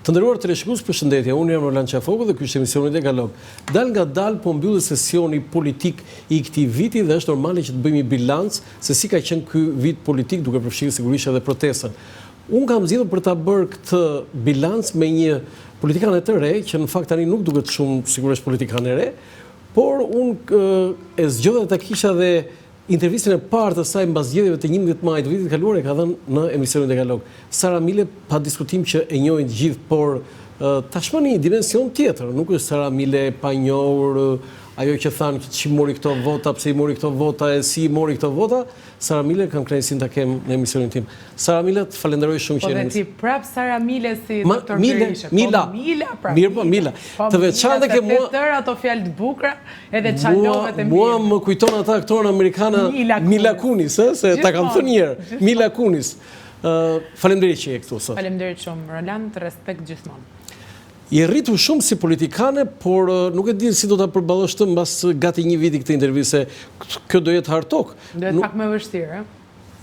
Të nderuar teleshikues, përshëndetje. Unë jam Roland Qafoku dhe ky është emisioni Dialog. Dal nga dal po mbyllet sesioni politik i këtij viti dhe është normale që të bëjmë një bilanc se si ka qenë ky vit politik, duke përfshirë sigurisht edhe protestën. Unë kam zgjedhur për ta bërë këtë bilanc me një politikanë të re, që në fakt tani nuk duket shumë sigurisht politikanë e re, por unë e zgjodha ta kisha dhe intervistën e parë të saj mbas zgjedhjeve të 11 majit të vitit kaluar e ka dhënë në emisionin Dialog. Sara Mile, pa diskutim që e njohin të gjithë, por tashmë në një dimension tjetër. Nuk është Sara Mile pa njohur, ajo që thanë që çi mori këto vota, pse i mori këto vota, e si i mori këto vota. Sara Mile, kam kënaqësinë ta kem në emisionin tim. Sara Mile, të falenderoj shumë që jeni. Po dhe ti prap Sara Mile si doktor Berisha. Mila. Mirë po, Mila. Të veçantë ke mua tërë ato fjalë të bukura, edhe çalovet e mia. Mua më kujton ata aktorën amerikane Mila Kunis, se ta kam thënë një herë, Mila Kunis. Faleminderit që je këtu sot. Faleminderit shumë, Roland, respekt gjithmonë. Je rritur shumë si politikane, por nuk e di si do ta përballosh të mbas gati një viti këtë intervistë. Kjo do jetë hard talk. Do jetë pak më vështirë,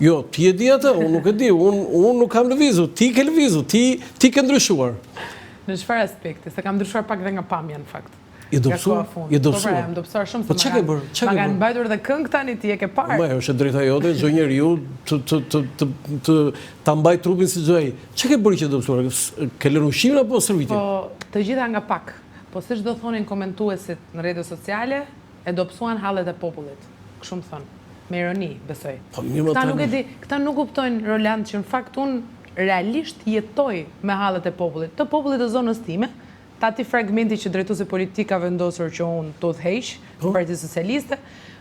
Jo, ti e di atë, unë nuk e di, unë nuk kam lëvizur, ti ke lëvizur, ti ke ndryshuar. Në çfarë aspekti? Se kam ndryshuar pak dhe nga pamja në fakt. Je dobësuar? Je dobësuar? Jam dobësuar shumë. Po çka ke bërë? Ma kanë mbajtur dhe këngë tani, ti e ke parë. Po, është drejta jote, çdo njeriu ta mbaj trupin si çdo ai. Çka ke bërë që dobësuar? Ke lënë ushqimin apo servitin? Po, të gjitha nga pak. Po siç do thonin komentuesit në rrjetet sociale, e dobësuan hallet e popullit. Kështu më thon. Me ironi, besoj. Po, mirë, këta nuk kuptojnë, Roland, që në fakt unë realisht jetoj me hallet e popullit, të popullit të zonës time. Ati fragmenti që drejtuesi politik ka vendosur që unë të udhëheq në Partinë Socialiste,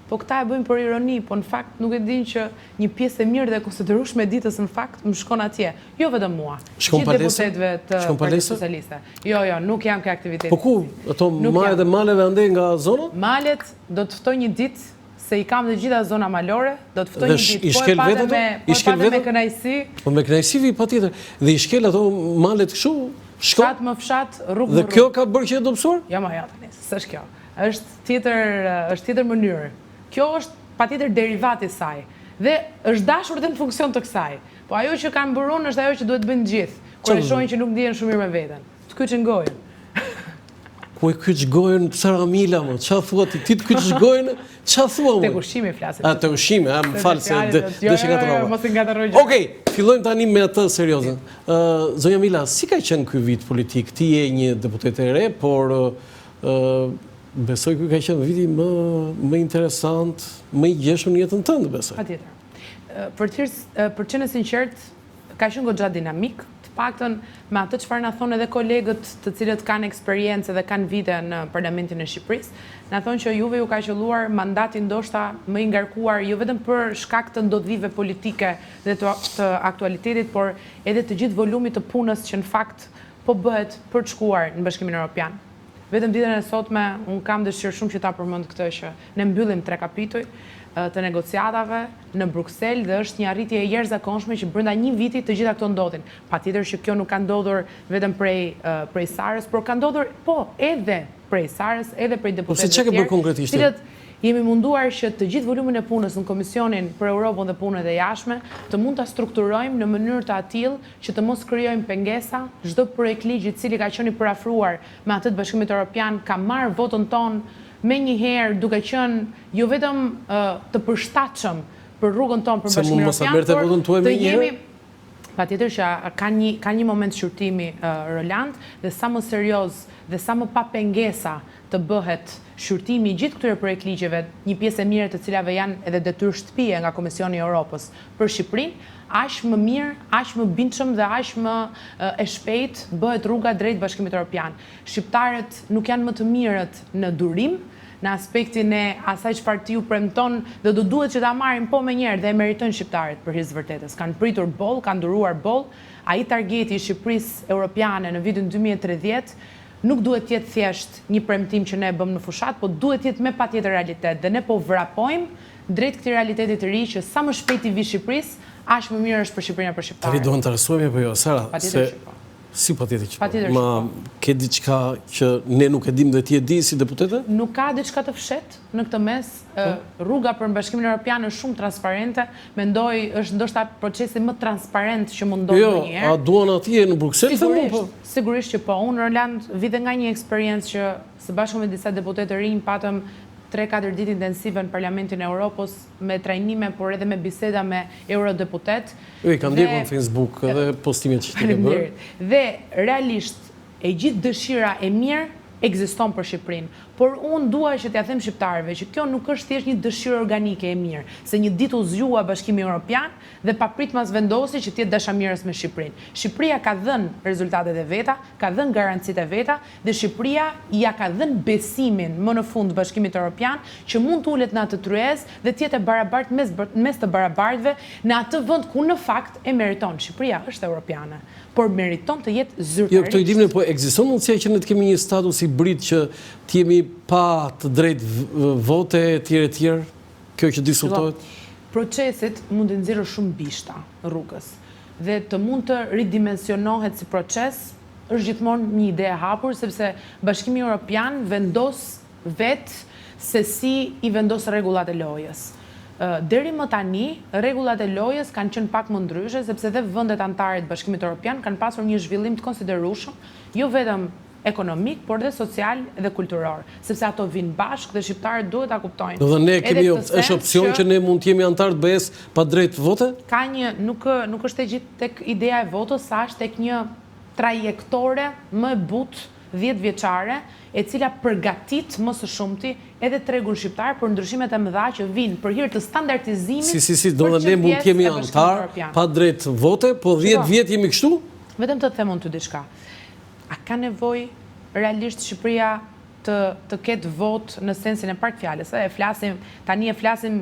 po këta e bëjmë për ironi, po në fakt nuk e din që një pjesë e mirë dhe konsiderueshme e ditës në fakt më shkon atje. Jo vetëm mua, gjithë deputetëve të Partisë Socialiste. Jo, nuk jam ke aktiviteti. Po ku? Ato malet e maleve ande nga zona? Malet do të ftoj një ditë, se i kam dhe gjitha zona malore, do të ftoj një ditë, po e pa me kënaqësi. Po me kënaqësi vi patjetër. Dhe i shkel ato malet kështu. Fshat më fshat, rrugë më rrugë. Dhe kjo ka bërë që e dobësuar? Ja, tani, s'është kjo. Është tjetër mënyrë. Kjo është patjetër derivati i saj. Dhe është dashur dhe në funksion të kësaj. Po ajo që kanë bërë unë është ajo që duhet bëjnë gjithë. Kur e shohin që nuk ndihen shumë mirë me veten. Të kyçin gojën. Ku e kyç gojën Sara Mila, më? Çfarë thua ti? Ti të kyç gojën? Çfarë thua më? Te ushqimi flasim. Te ushqimi, më fal se dëshë gatrova. Mos i ngatroj. Okej, fillojmë tani me atë serioze. Zonja Mila, si ka qenë ky vit politik? Ti je një deputete e re, por besoj ky ka qenë viti më interesant, më i gjeshur në jetën tënde, besoj. Patjetër. Për qenë sinqert, ka qenë goxha dinamik. Paktën me atë çfarë na thonë edhe kolegët të cilët kanë eksperiencë dhe kanë vite në Parlamentin e Shqipërisë, na thonë që juve ju ka qelluar mandati ndoshta më i ngarkuar jo vetëm për shkak të ndodhive politike dhe të aktualitetit, por edhe të gjithë volumit të punës që në fakt po bëhet për të shkuar në Bashkimin Evropian. Vetëm ditën e sotme un kam dëshirë shumë që ta përmend këtë që ne mbyllim 3 kapituj të negociatave në Bruksel dhe është një arritje e jashtëzakonshme që brenda një viti të gjitha këto ndodhin. Patjetër që kjo nuk ka ndodhur vetëm prej Sarës, por ka ndodhur edhe prej Sarës, edhe prej deputetëve. Po çka ke bërë konkretisht? Cilët jemi munduar që të gjithë volumin e punës në Komisionin për Europën dhe Punët e Jashtme të mund ta strukturojmë në mënyrë të tillë që të mos krijojmë pengesa. Çdo projekt ligji i cili ka qenë i parafruar me atë të Bashkimit Evropian ka marrë votën tonë me njëherë duke qenë jo vetëm të përshtatshëm për rrugën tonë për Bashkimin Evropian, por të jemi patjetër që ka një moment shqyrtimi, Roland, dhe sa më serioz dhe sa më pa pengesa të bëhet shqyrtimi i gjithë këtyre projekt ligjeve, një pjesë e mirë të cilave janë edhe detyrë shtëpie nga Komisioni i Europës për Shqipërinë, aq më mirë, aq më bindshëm dhe aq më e shpejt bëhet rruga drejt Bashkimit Evropian. Shqiptarët nuk janë më të mirët në durim, në aspektin e asaj çfarë ti u premton dhe do duhet që ta marrin po më njëherë dhe e meritojnë shqiptarët për hir të vërtetës. Kanë pritur boll, kanë duruar boll. Ai targeti i Shqipërisë europiane në vitin 2030 nuk duhet të jetë thjesht një premtim që ne e bëm në fushat, po duhet të jetë me patjetër realitet dhe ne po vrapojmë drejt këtij realiteti të ri që sa më shpejt i vi Shqipërisë, aq më mirë është për Shqipërinë e për shqiptarët. Tani do të interesojmë apo jo, Sara, se Si patjetër që po. Patjetër që Ma po. ke diçka që ne nuk e dim dhe ti e di si deputete? Nuk ka diçka të fshet në këtë mes. Rruga për Bashkimin Evropian është shumë transparente. Mendoj është ndoshta procesi më transparent që mund ndodhë ndonjëherë. A duan atje në Bruxelles? Sigurisht që po. Unë, Roland, vite nga një eksperiencë që së bashku me disa deputetë rinj patëm 3-4 ditë intensive në Parlamentin e Europës me trajnime, por edhe me biseda me eurodeputet. Kam ndjekur në Facebook dhe postimet që ti ke bërë. Dhe realisht e gjithë dëshira e mirë ekziston për Shqipërinë. Por unë dua që t'ja them shqiptarëve që kjo nuk është thjesht një dëshirë organike e mirë, se një ditë u zgjua Bashkimi Evropian dhe papritmas vendosi që t'jetë dashamirës me Shqipërinë. Shqipëria ka dhënë rezultatet e veta, ka dhënë garancitë e veta dhe Shqipëria ja ka dhënë besimin më në fund Bashkimit Evropian që mund t'ulet në atë tryezë dhe t'jetë e barabartë mes të barabartëve në atë vend ku në fakt e meriton. Shqipëria është europiane, por meriton të jetë zyrtarisht. Jo, këto i dimne, po ekziston mundësia që ne të kemi një status hibrid që t'jemi pa të drejtë vote etj. Kjo që diskutohet? Procesit mund të nxjerrë shumë bishta rrugës dhe të mund të ridimensionohet si proces është gjithmonë një ide e hapur, sepse Bashkimi Evropian vendos vetë se si i vendos rregullat e lojës. Deri më tani, rregullat e lojës kanë qenë pak më ndryshe, sepse dhe vendet anëtare të Bashkimit Evropian kanë pasur një zhvillim të konsiderueshëm, jo vetëm ekonomik, por dhe social dhe kulturor, sepse ato vinë bashkë dhe shqiptarët duhet ta kuptojnë. Do dhe ne kemi është opsion që ne mund të jemi anëtar të BE-s pa drejtë vote? Ka një, nuk është e gjithë tek ideja e votës, sa është tek një trajektore më e butë 10 vjeçare, e cila përgatit më së shumti edhe tregun shqiptar për ndryshimet e mëdha që vinë për hir të standardizimit. Si, do dhe ne mund të jemi anëtar pa drejtë vote, po 10 vjet jemi kështu? Vetëm të them unë ty diçka. A ka nevojë realisht Shqipëria të ketë vot në sensin e parë të fjalës? Tani e flasim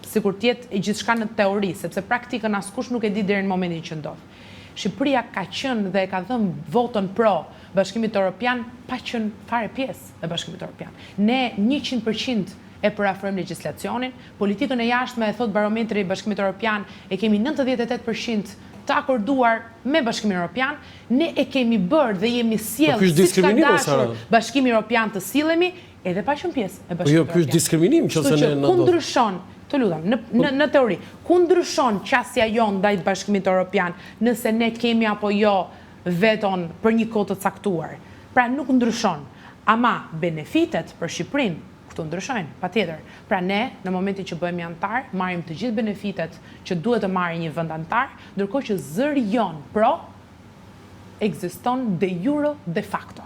sikur të jetë e gjithçka në teori, sepse praktikën askush nuk e di deri në momentin që ndodh. Shqipëria ka qenë dhe ka dhënë votën pro Bashkimit Evropian pa qenë fare pjesë e Bashkimit Evropian. Ne 100% e përafrojmë legjislacionin, politikën e jashtme e thot barometri i Bashkimit Evropian e kemi 98% të akorduar me Bashkimin Evropian, ne e kemi bërë dhe jemi sjellë siç ka dashur Bashkimi Evropian të sillemi edhe pa qenë pjesë e Bashkimit Evropian. Po jo, ky është diskriminim nëse ne ku ndryshon, të lutem, në teori, ku ndryshon qasja jon ndaj Bashkimit Evropian nëse ne kemi apo jo veton për një kohë të caktuar. Pra nuk ndryshon, ama benefitet për Shqipërinë këtu ndryshojnë, patjetër. Pra ne, në momentin që bëhemi antar, marrim të gjithë benefitet që duhet të marrë një vend antar, ndërkohë që zëri jon pro ekziston de jure de facto.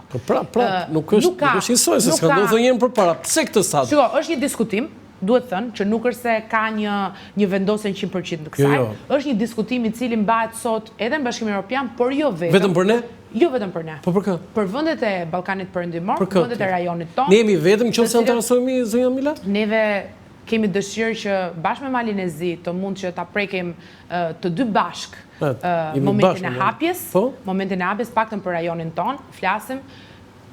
Nuk është njësoj, se s'ka ndodhur ndonjëherë përpara. Pse këtë stad? Shiko, është një diskutim, duhet thënë që nuk është se ka një vendosje 100% në kësaj. Është një diskutim i cili mbahet sot edhe në Bashkimin Evropian, por jo vetëm. Vetëm për ne? Jo vetëm për ne. Po për kë? Për vendet e Ballkanit Perëndimor, për vendet e rajonit tonë. Ne jemi vetëm nëse interesohemi zonja Mila? Neve kemi dëshirë që bashkë me Malin e Zi të mund që ta prekim të dy bashk momentin e hapjes, paktën për rajonin tonë, flasim.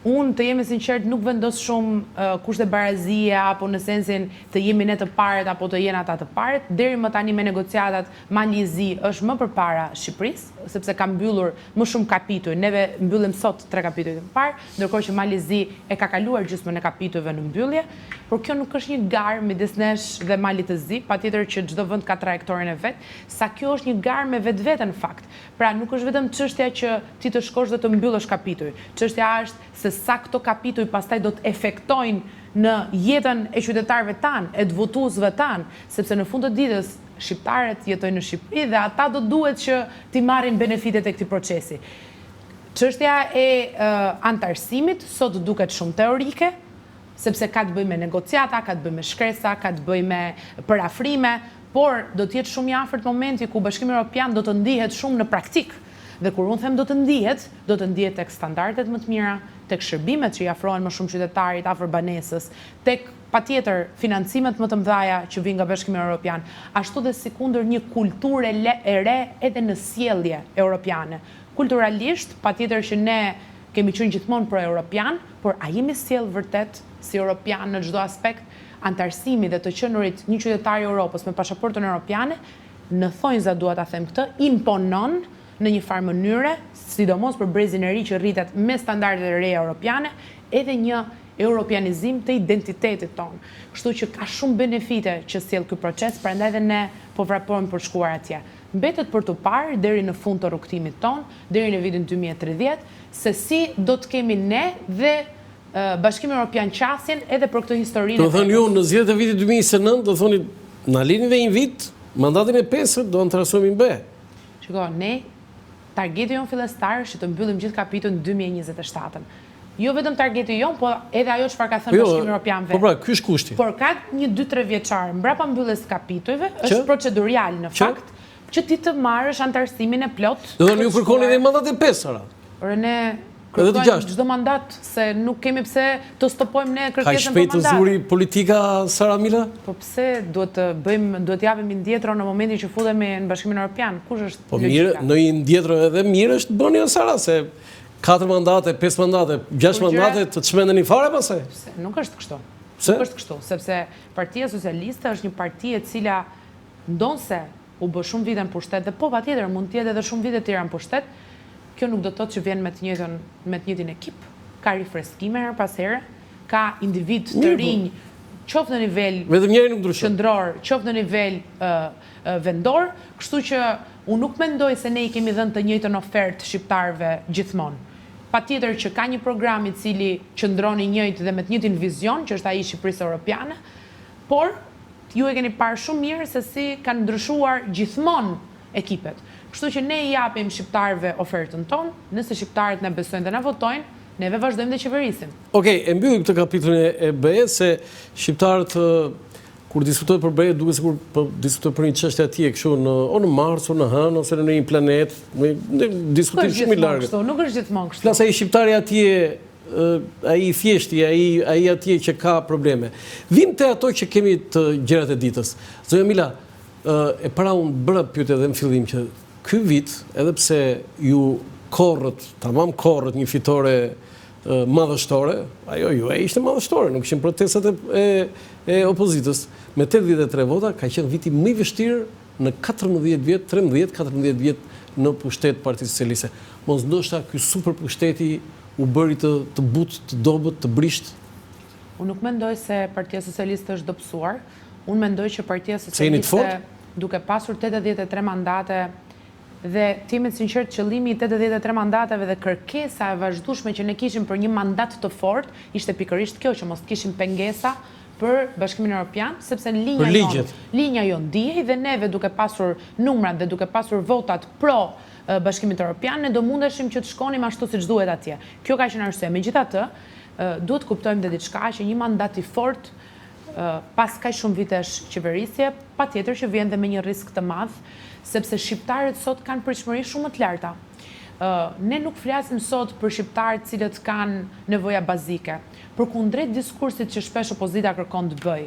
Unë të jemi sinqert nuk vendos shumë kushte barazie apo në sensin të jemi ne të parët apo të jenë ata të parët. Deri më tani me negociatat Mali i Zi është më përpara Shqipërisë, sepse ka mbyllur më shumë kapituj. Neve mbyllim sot 3 kapituj të parë, ndërkohë që Mali i Zi e ka kaluar gjysmën e kapitujve në mbyllje, por kjo nuk është një garë midis nesh dhe Malit të Zi, patjetër që çdo vend ka trajektorin e vet, sa kjo është një garë me vetveten në fakt. Pra nuk është vetëm çështja që ti të shkosh dhe të mbyllësh kapituj. Çështja është se sa këto kapituj pastaj do të efektojnë në jetën e qytetarëve tanë, e të votuesve tanë, sepse në fund të ditës shqiptarët jetojnë në Shqipëri dhe ata do duhet që t'i marrin benefitet e këtij procesi. Çështja e antarësimit sot duket shumë teorike, sepse ka të bëjë me negociata, ka të bëjë me shkresa, ka të bëjë me përafrime, por do të jetë shumë i afërt momenti ku Bashkimi Evropian do të ndihet shumë në praktik. Dhe kur unë them do të ndihet tek standardet më të mira, tek shërbimet që i afrohen më shumë qytetarit afër banesës, tek patjetër financimet më të mëdha që vijnë nga Bashkimi Evropian, ashtu dhe sikundër një kulturë e re edhe në sjellje europiane. Kulturalisht, patjetër që ne kemi qenë gjithmonë pro-europian, por a jemi sjell vërtet si europian në çdo aspekt? Antarësimi dhe të qenurit një qytetar i Europës me pasaportën europiane, në thonjza dua ta them këtë, imponon në një farë mënyre, sidomos për brezin e ri që rritet me standardet e reja europiane, edhe një europianizim të identitetit tonë. Kështu që ka shumë benefite që sjell ky proces, prandaj dhe ne po vrapojmë për shkuar atje. Mbetet për të parë deri në fund të rrugtimit tonë, deri në vitin 2030, se si do të kemi ne dhe Bashkimi Evropian qasjen edhe për këtë historinë. Do thënë ju në zgjedhjet e vitit 2029 do thoni na lini dhe një vit, mandatin e 5 do në trasojmë B. Shiko, ne targeti jon fillestar është të mbyllim gjithë kapitullin 2027. Jo vetëm targeti jon, po edhe ajo çfarë ka thënë Bashkimi Evropian vetë. Po pra, ky është kushti. Por ka një 2-3 vjeçar mbrapa mbylljes kapitujve, është procedurial në fakt, që ti të marrësh antarësimin e plot. Do thënë ju kërkoni edhe mandatin 5 ara. Ne kërkojmë çdo mandat, se nuk kemi pse të stopojmë ne kërkesën për mandat. Ka shpejt të zuri politika Sara Mila? Po pse duhet të japim ndjetro në momentin që futemi në Bashkimin Evropian? Kush është logjika? Po mirë, në një ndjetro edhe mirë është bëni Sara, se 4 mandate, 5 mandate, 6 mandate të çmendeni fare pastaj. Nuk është kështu. Pse? Nuk është kështu, sepse Partia Socialiste është një parti e cila ndonse u bë shumë vite në pushtet, dhe po patjetër mund të jetë edhe shumë vite të tjera në pushtet. Kjo nuk do të thotë që vjen me të njëjtin ekip, ka rifreskime her pas here, ka individ të rinj, qoftë në nivel qendror, qoftë në nivel vendor, kështu që unë nuk mendoj se ne I kemi dhënë të njëjtën ofertë shqiptarëve gjithmonë. Patjetër që ka një program I cili qëndron I njëjtë dhe me të njëjtin vizion, që është ai I Shqipërisë Europiane, por ju e keni parë shumë mirë se si kanë ndryshuar gjithmonë ekipet. Kështu që ne I japim shqiptarëve ofertën tonë, nëse shqiptarët ne besojnë dhe na votojnë, neve vazhdojmë dhe qeverisim. Okej, e mbyllim këtë kapitullin e BE, se shqiptarët kur diskutojnë për BE, duket sikur po diskutojnë për një çështje atje kështu në Mars o në Hënë ose në një planet, në diskutim shumë I largët. Nuk është gjithmonë kështu. Flas ai shqiptari atje, ai I thjeshti, ai atje që ka probleme. Vim te ato që kemi të gjërat e ditës. Zonja Mila, e para unë bëra pyetje edhe në fillim që ky vit, edhe pse ju tamam korrët një fitore madhështore, ajo ju ishte madhështore, nuk ishin protestat e opozitës. Me 83 vota ka qenë viti më I vështirë në 13-14 vjet në pushtet Partisë Socialiste. Mos ndoshta ky super pushteti u bëri të butë, të dobët, të brisht? Unë nuk mendoj se Partia Socialiste është dobësuar. Unë mendoj që Partia Socialiste, duke pasur 83 mandate, dhe timet sinqert qëllimi I 83 mandateve dhe kërkesa e vazhdueshme që ne kishim për një mandat të fortë, ishte pikërisht kjo, që mos kishim pengesa për Bashkimin Evropian, sepse linja jon ndiej dhe neve duke pasur numrat dhe duke pasur votat pro Bashkimit Evropian, ne do mundeshim që të shkonim ashtu siç duhet atje. Kjo ka qenë arsye. Megjithatë, duhet kuptojmë dhe diçka që një mandat I fortë pas kaq shumë vitesh qeverisje, patjetër që vjen dhe me një risk të madh, sepse shqiptarët sot kanë pritshmëri shumë më të larta. Ne nuk flasim sot për shqiptarët cilët kanë nevoja bazike, përkundrejt diskursit që shpesh opozita kërkon të bëj.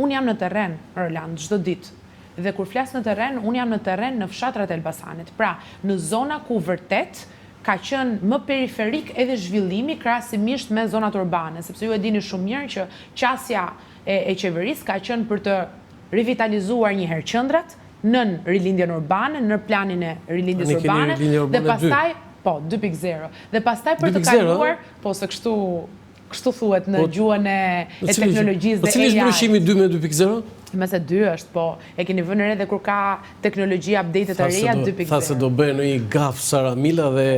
Unë jam në terren, Roland, çdo ditë. Dhe kur flas në terren, unë jam në terren në fshatrat e Elbasanit. Pra, në zona ku vërtet ka qenë më periferik edhe zhvillimi krahasimisht me zonat urbane, sepse ju e dini shumë mirë që qasja e qeverisë ka qenë për të rivitalizuar një herë qendrat nën rilindjen urbane, në planin e rilindjes urbane, dhe pastaj, 2.0, dhe pastaj për të kaluar, po se kështu thuhet në gjuhën e teknologjisë dhe AI. Cili është ndryshimi 2 me 2.0? Mese 2 është, po e keni vënë re dhe kur ka teknologji update të reja 2.0. Tha se do bëjë në një gaf Sara Mila dhe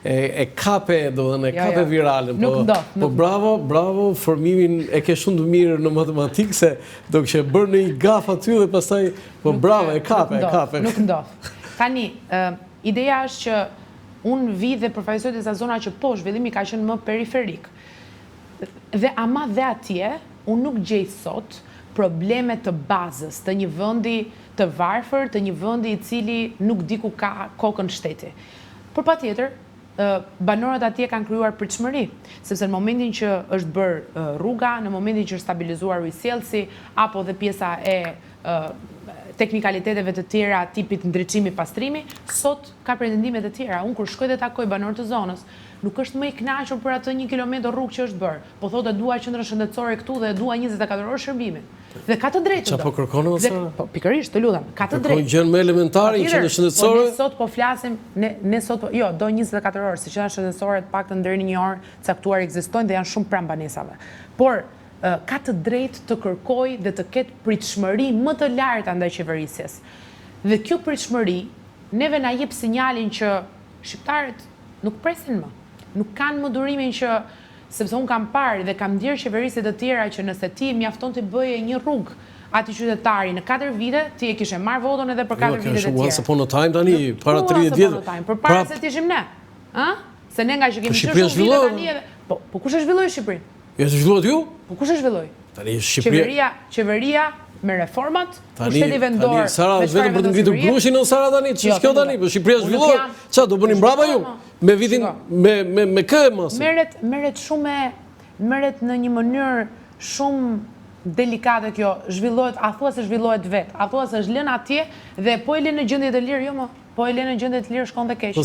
e kape viralen. Nuk ndodh. Po bravo, formimin e ke shumë të mirë në matematikë, se do kështë bërë në një gaf aty dhe pastaj, po bravo, e kape. Nuk ndodh. Tani, ideja është që unë vi dhe përfaqësoj disa zona që po zhvillimi ka qenë më periferik. Dhe ama dhe atje, unë nuk gjej sot probleme të bazës të një vendi të varfër, të një vendi I cili nuk di ku ka kokën shteti. Por patjetër, banorët atje kanë krijuar pritshmëri, sepse në momentin që është bërë rruga, në momentin që është stabilizuar ujësjellsi, apo dhe pjesa e teknikaliteteve të tjera tipit ndriçimi pastrimi, sot ka pretendime të tjera. Unë kur shkoj dhe takoj banorë të zonës, nuk është më i kënaqur për atë 1 kilometër rrugë që është bërë, po thotë dua qendrën shëndetësore këtu dhe dua 24 orë shërbime. Dhe ka të drejtë. Çfarë po kërkon ata? Po pikërisht, të lutem, ka të drejtë. Kërkon gjën më elementare që në shëndetësore. Ne sot po flasim, ne sot po, jo, do 24 orë, si qendra shëndetësore të paktën deri në 1 orë caktuar ekzistojnë dhe janë shumë pranë banesave. Por ka të drejtë të kërkojë dhe të ketë pritshmëri më të lartë ndaj qeverisjes. Dhe kjo pritshmëri neve na jep sinjalin që shqiptarët nuk presin më. Nuk kanë më durimin që, sepse unë kam parë dhe kam ndjerë qeverisit të tjera që nëse ti mjafton të bëje një rrugë ati qytetari në 4 vite, ti e kishe marrë voton edhe për 4 vite të tjera. Once upon a time tani, para 30 vjetë. Për para se t'ishim ne. Se ne nga që kemi qërë shumë vite tani edhe... Po kush e zhvilloj Shqipërinë? E të zhvilluat ju? Po kush e zhvilloj? Tani Shqipëria... Qeveria me reformat, pushteti vendor... Tani, Sara, vetëm për të ngritur grushin në Sara tani, që s'kjo tani, për Shqipëria zhvilloj. Qa, do bëni mbrapa ju? Me vitin, me kë e masë? Meret shumë meret në një mënyrë shumë delikate kjo, zhvillohet, a thua se zhvillohet vetë, a thua se është lënë atje dhe po e lënë në gjendje të lirë, jo më, po e lënë në gjendje të lirë shkon dhe keq.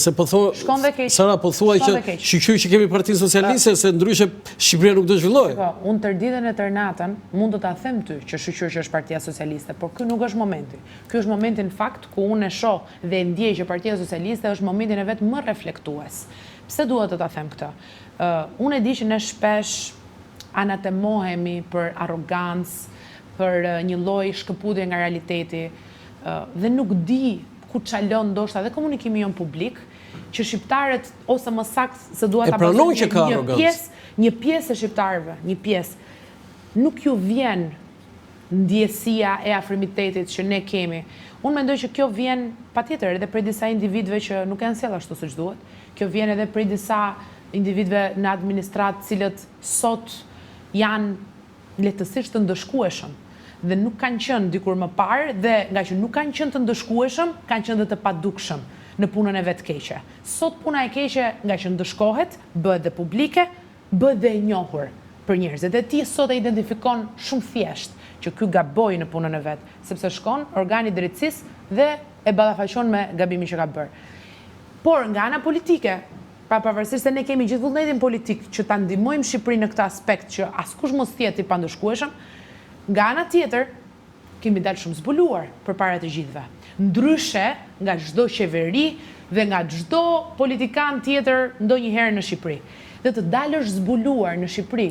Shkon dhe keq. Sara, po thuaj që shqyqyr që kemi Partinë Socialiste, se ndryshe Shqipëria nuk do zhvillohet. Unë tërditën e tërnatën, mund të ta them ty që shqyqyr që është Partia Socialiste, por ky nuk është momenti. Ky është momenti në fakt ku unë e shoh dhe ndjej që Partia Socialiste është momentin e vet më reflektues. Pse duhet të ta them këtë? Unë e di që ne shpesh anatemohemi për arrogancë, për një lloj shkëputje nga realiteti dhe nuk di ku çalon ndoshta dhe komunikimi jon publik që shqiptarët ose më saktë se dua ta bëjmë një pjesë e shqiptarëve, një pjesë nuk ju vjen ndjesia e afrimitetit që ne kemi. Unë mendoj që kjo vjen patjetër edhe prej disa individëve që nuk janë sjell ashtu siç duhet. Kjo vjen edhe prej disa individëve në administratë cilët sot janë lehtësisht të ndëshkueshëm dhe nuk kanë qenë dikur më parë dhe nga që nuk kanë qenë të ndëshkueshëm, kanë qenë dhe të padukshëm në punën e vetë keqe. Sot puna e keqe nga që ndëshkohet, bëhet dhe publike, bëhet dhe e njohur për njerëzit. Dhe ti sot e identifikon shumë thjesht që ky gaboi në punën e vet, sepse shkon organi i drejtësisë dhe e ballafaqon me gabimin që ka bërë. Por nga ana politike, pra pavarësisht se ne kemi gjithë vullnetin politik që ta ndihmojmë Shqipërinë në këtë aspekt që askush mos jetë i pandëshkueshëm, nga ana tjetër kemi dalë shumë zbuluar përpara të gjithëve. Ndryshe nga çdo qeveri dhe nga çdo politikan tjetër ndonjëherë në Shqipëri. Dhe të dalësh zbuluar në Shqipëri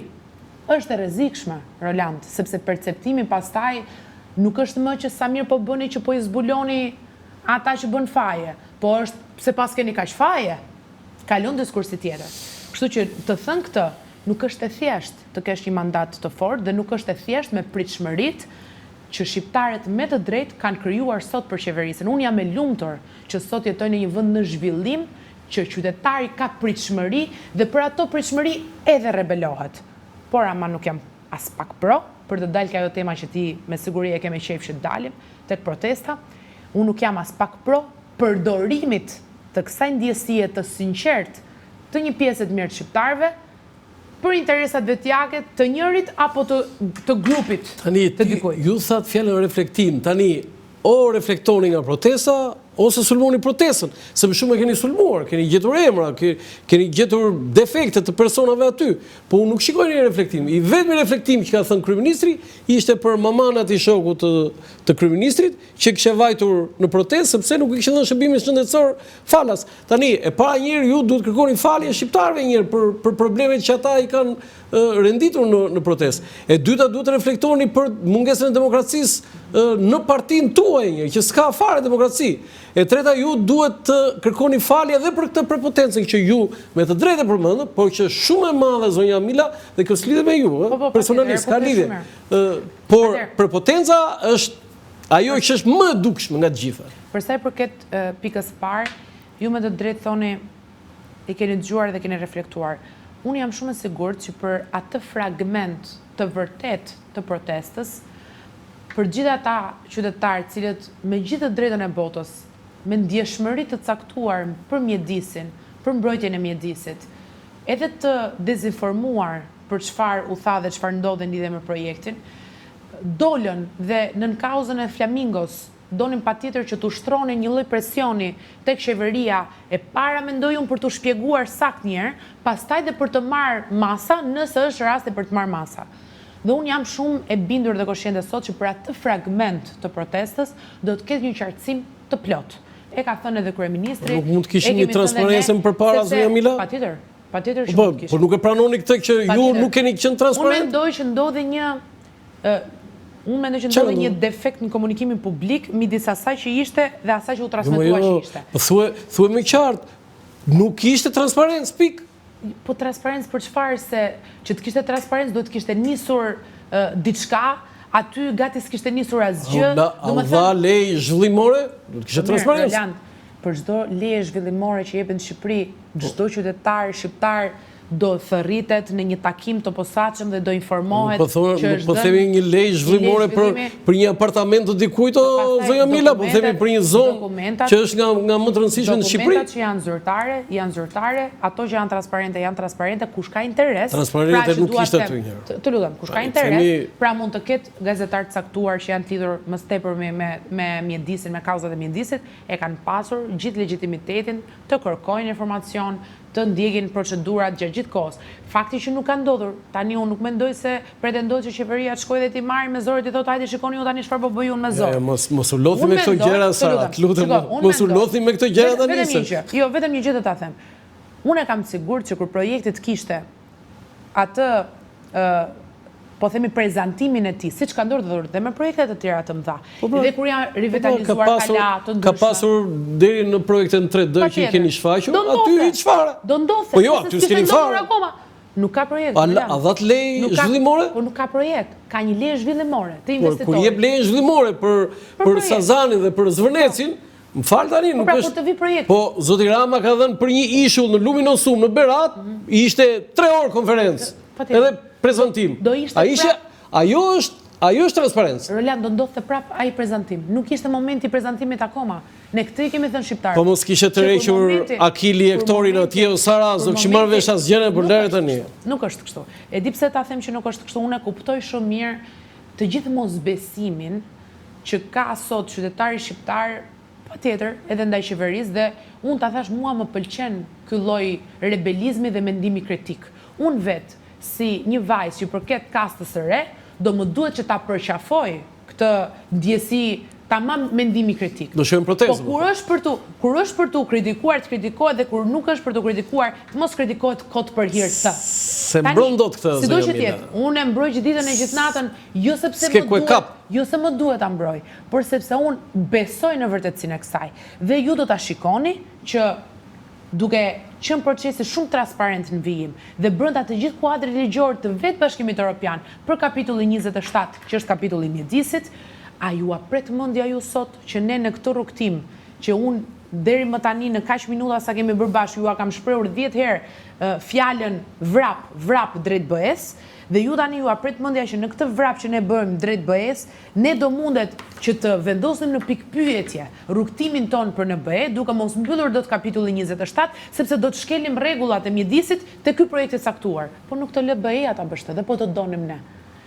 është e rrezikshme, Roland, sepse perceptimi pastaj nuk është më që sa mirë po bëni që po i zbuloni ata që bën faje, po është se pas keni kaq faje. Kalon diskursi tjetër. Kështu që të thënë këtë, nuk është e thjesht të kesh një mandat të fortë dhe nuk është e thjesht me pritshmëritë që shqiptarët me të drejtë kanë krijuar sot për qeverisën. Unë jam e lumtur që sot jetoj në një vend në zhvillim, që qytetari ka pritshmëri dhe për ato pritshmëri edhe rebelohet. Por ama nuk jam as pak pro për të dalë ajo tema që ti me siguri e ke me qejf që dalim tek protesta. Unë nuk jam as pak pro përdorimit të kësaj ndjesie të sinqert të një pjesë të mirë të shqiptarëve për interesat vetjake të njërit apo të grupit të dikujt. Ju thatë fjalën reflektim, tani o reflektoni nga protesta ose sulmoni protestën, se më shumë e keni sulmuar, keni gjetur emra, keni gjetur defekte të personave aty, po unë nuk shikoj një reflektim. I vetmi reflektim që ka thënë kryeministri ishte për mamanat i shokut të kryeministrit, që kishte vajtur në protestë sepse nuk i kishte dhënë shërbimin shëndetësor falas. Tani, e para njëherë ju duhet kërkoni falje shqiptarëve njëherë për problemet që ata i kanë renditur në protestë. E dyta duhet të reflektoni për mungesën e demokracisë në partinë tuaj njëherë, që s'ka fare demokraci. E treta, ju duhet të kërkoni falje edhe për këtë prepotencën që ju me të drejtë përmendë, por që shumë e madhe zonja Mila dhe kjo s'lidhet me ju, personalisht, ka lidhje. Por prepotenca është ajo që është më e dukshme nga të gjitha. Për sa i përket pikës parë, ju me të drejtë thoni i keni dëgjuar dhe keni reflektuar. Unë jam shumë e sigurt që për atë fragment të vërtet të protestës, për gjithë ata qytetarë cilët me gjithë të drejtën e botës, me ndjeshmëri të caktuar për mjedisin, për mbrojtjen e mjedisit, edhe të dezinformuar për çfarë u tha dhe çfarë ndodhi në lidhje me projektin, dolën dhe nën kauzën e Flamingos donim patjetër që të ushtronin një lloj presioni tek qeveria e para mendoj unë për të shpjeguar sakt njerë, pastaj dhe për të marrë masa, nëse është rasti për të marrë masa. Dhe unë jam shumë e bindur dhe koshjente sot që për atë fragment të protestës do të ketë një qartësim të plot. E ka thënë edhe kryeministri. Nuk mund të kishin një transparencë përpara zonja Mila? Patjetër që mund të kishin. Por nuk e pranoni këtë që ju nuk keni qenë transparent? Unë mendoj që ndodhi një defekt në komunikimin publik midis asaj që ishte dhe asaj që u transmetua që ishte. Thuaj më qartë, nuk ishte transparencë, pikë. Po transparencë për çfarë, se që të kishte transparencë do të kishte nisur diçka, aty gati s'kishte nisur asgjë. A dha lej zhvillimore? Do të kishte transparencë. Për çdo leje zhvillimore që jepet në Shqipëri, çdo qytetar shqiptar do thërritet në një takim të posaçëm dhe do informohet që është po themi një lejë zhvillimore për një apartament të dikujt o zonja Mila, po themi për një zonë që është nga më të rëndësishme në Shqipëri. Dokumentat që janë zyrtare, ato që janë transparente, kush ka interes. Transparente nuk ishte aty njëherë. Të lutem, kush ka interes, pra mund të ketë gazetar të caktuar që janë lidhur më së tepër me mjedisin, me kauzat e mjedisit, e kanë pasur gjithë legitimitetin të kërkojnë informacion, të ndjegin procedurat gjatë gjithë kohës. Fakti që nuk ka ndodhur, tani unë nuk mendoj se pretendoj që qeveria të shkojë dhe t'i marrë me zorë, t'i thotë hajde shikoni ju tani çfarë po bëj unë me zorë. Mos u lodhi me këto gjëra, Sara, të lutem, mos u lodhi me këto gjëra tani. Jo, vetëm një gjë do ta them. Unë kam sigurt që kur projekti të kishte atë po themi prezantimin e tij, siç ka ndodhur dhe me projektet të tjera të mëdha. Dhe kur janë rivitalizuar kala të ndryshme. Ka pasur deri në projektin 3D që i keni shfaqur, aty i çfarë? Do ndodhte. Po jo, aty s'keni fare. Nuk ka projekt. A dhat lejë zhvillimore? Po nuk ka projekt. Ka një lejë zhvillimore të investitorit. Kur jep lejë zhvillimore për Sazanin dhe për Zvërnecin, më fal tani, nuk është. Po të vi projekt. Po zoti Rama ka dhënë për një ishull në Luminosum në Berat, ishte 3 orë konferencë. Edhe prezantim. Ajo është transparencë. Roland, do ndodhte prap ai prezantim. Nuk ishte momenti i prezantimit akoma. Ne këtë i kemi thënë shqiptarët. Po mos kishte tërhequr Akili Ektorin atje o Sara, do kishim marrë vesh asgjë për lere tani. Nuk është kështu. E di pse ta them që nuk është kështu. Unë kuptoj shumë mirë të gjithë mosbesimin që ka sot qytetari shqiptar, patjetër, edhe ndaj qeverisë, dhe unë ta thash mua më pëlqen ky lloj rebelizmi dhe mendimi kritik. Unë vetë si një vajzë që përket kastës së re, do më duhet që ta përqafoj këtë ndjesi tamam mendimi kritik. Do shojmë protestë. Po kur është për tu kritikuar, të kritikohet, dhe kur nuk është për tu kritikuar, të mos kritikohet kot për hir të. Se mbron dot këtë zë. Sido që tjetë, unë e mbroj gjithë ditën e gjithë natën, jo se më duhet ta mbroj, por sepse unë besoj në vërtetësinë e kësaj. Dhe ju do ta shikoni që duke qenë procesi shumë transparent në vijim dhe brenda të gjithë kuadrit ligjor të vetë Bashkimit Evropian për kapitulli 27, që është kapitulli i mjedisit, a ju pret mendja ju sot që ne në këtë rrugtim që unë deri më tani në kaq minuta sa kemi bërë bashkë, ju kam shprehur 10 herë fjalën vrap drejt BE-s, dhe ju tani ju pret mendja që në këtë vrap që ne bëjmë drejt BE-s, ne do mundet që të vendosim në pikpyetje rrugtimin ton për në BE, duke mos mbyllur dot kapitulli 27, sepse do të shkelim rregullat e mjedisit te ky projekt i caktuar. Po nuk të lë BE-ja ta bësh dhe po të donim ne.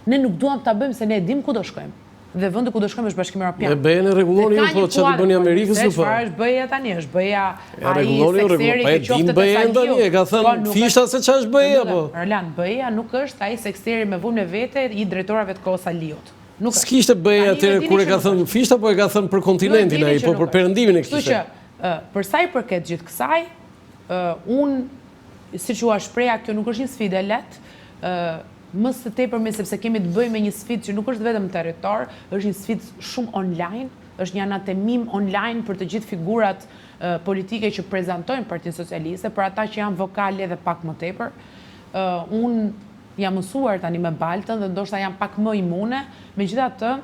Ne nuk duam ta bëjmë se ne e dim ku do shkojmë. Dhe vendi ku do shkojmë është Bashkimi Evropian. Ne BE-n e rregulloni ju, po çfarë bëni Amerikës ju po? Çfarë është BE-ja tani? Është BE-ja ai sekseri që qoftë të tani, e ka thënë fishta se ç'është BE-ja po. Roland, BE-ja nuk është ai sekseri me vunë vete i drejtorave të Kosaliut. Nuk s'kishte BE-ja atëherë kur e ka thënë fishta, po e ka thënë për kontinentin ai, po për perëndimin e kishte. Kështu që për sa i përket gjithë kësaj, unë siç u shpreha, kjo nuk është një sfidë e lehtë, më së tepërmi sepse kemi të bëjmë me një sfidë që nuk është vetëm territor, është një sfidë shumë online, është një anatemim online për të gjithë figurat politike që prezantojnë Partinë Socialiste, për ata që janë vokale dhe pak më tepër. Unë jam mësuar tani me Baltën dhe ndoshta jam pak më imune, megjithatë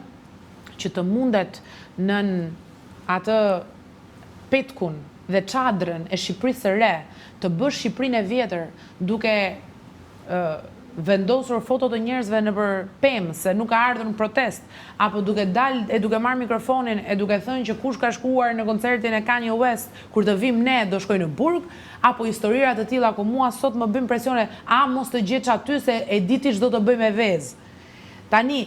që të mundet nën atë petkun dhe çadrën e Shqipërisë së re, të bësh Shqipërinë e vjetër duke vendosur foto të njerëzve në për pemë se nuk ka ardhur në protest, apo duke dalë e duke marrë mikrofonin e duke thënë që kush ka shkuar në koncertin e Kanye West, kur të vim ne do shkoj në burg, apo historira të tilla ku mua sot më bën presione, mos të gjeç aty se e di ti ç'do të bëj me vezë. Tani,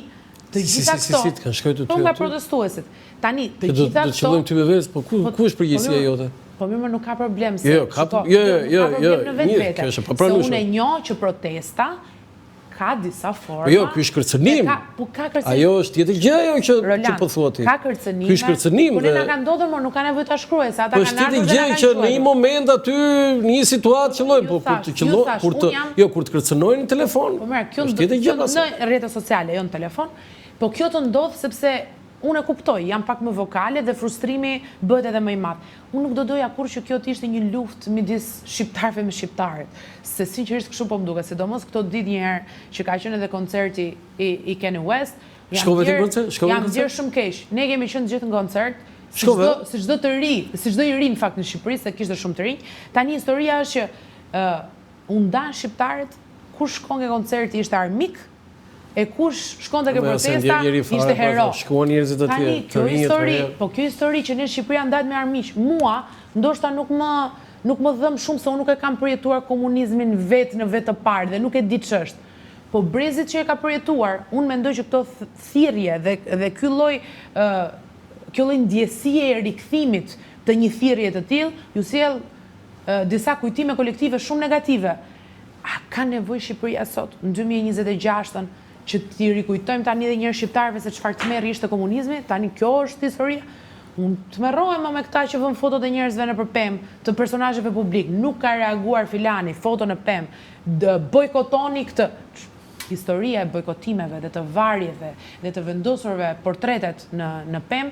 Të gjitha këto, po nga protestuesit. Tani, të gjitha këto... Do të qëllojmë ty me verës, po ku është përgjegjësia jote? Po mirë, nuk ka problem. Ka problem në vetë. Se unë e njoh që protesta ka disa forma... Jo, ky është kërcënim. Ajo është tjetër gjë ajo që po thua ti. Ka kërcënime. Ky është kërcënim. Por na ka ndodhur, por nuk ka nevojë ta shkruaj, se ata kanë ardhur dhe na kanë thënë. Po është tjetër gjë që në një moment aty, në një situatë qëllojnë, po kur të kërcënojnë në telefon. Po mirë, kjo në rrjetet sociale, jo në telefon. Po kjo të ndodh sepse unë e kuptoj, jam pak më vokale dhe frustrimi bëhet edhe më i madh. Unë nuk do doja kur që kjo të ishte një luftë midis shqiptarëve me shqiptarët. Se sinqerisht kështu po më duket, sidomos këto ditë një herë që ka qenë edhe koncerti i Kanye West. Shkove te koncert? Jam djerë shumë keq. Ne kemi qenë gjithë në koncert. Si çdo të ri, si çdo i ri në fakt në Shqipëri, se kishte shumë të rinj. Tani historia është që u ndan shqiptarët, kush shkon ke koncerti ishte armik. E kush shkon te protesta ishte hero. Shkuan njerëzit atje. Po kjo histori që ne Shqipëria ndahet me armiq, mua ndoshta nuk më dhëm shumë se unë nuk e kam përjetuar komunizmin vetë në vetë të parë dhe nuk e di ç'është. Po brezit që e ka përjetuar, unë mendoj që këto thirrje dhe ky lloj ndjesie e rikthimit të një thirrje të tillë ju sjell disa kujtime kolektive shumë negative. A ka nevojë Shqipëria sot në 2026 që t'i rikujtojmë tani dhe njërë shqiptarëve se çfarë tmerri ishte komunizmi, tani kjo është historia. Unë tmerrohem me këta që vën fotot e njerëzve nëpër pemë, të personazheve publik, nuk ka reaguar filani, foto në pemë, bojkotoni këtë. Historia e bojkotimeve dhe të varjeve dhe të vendosurve portretet në pemë,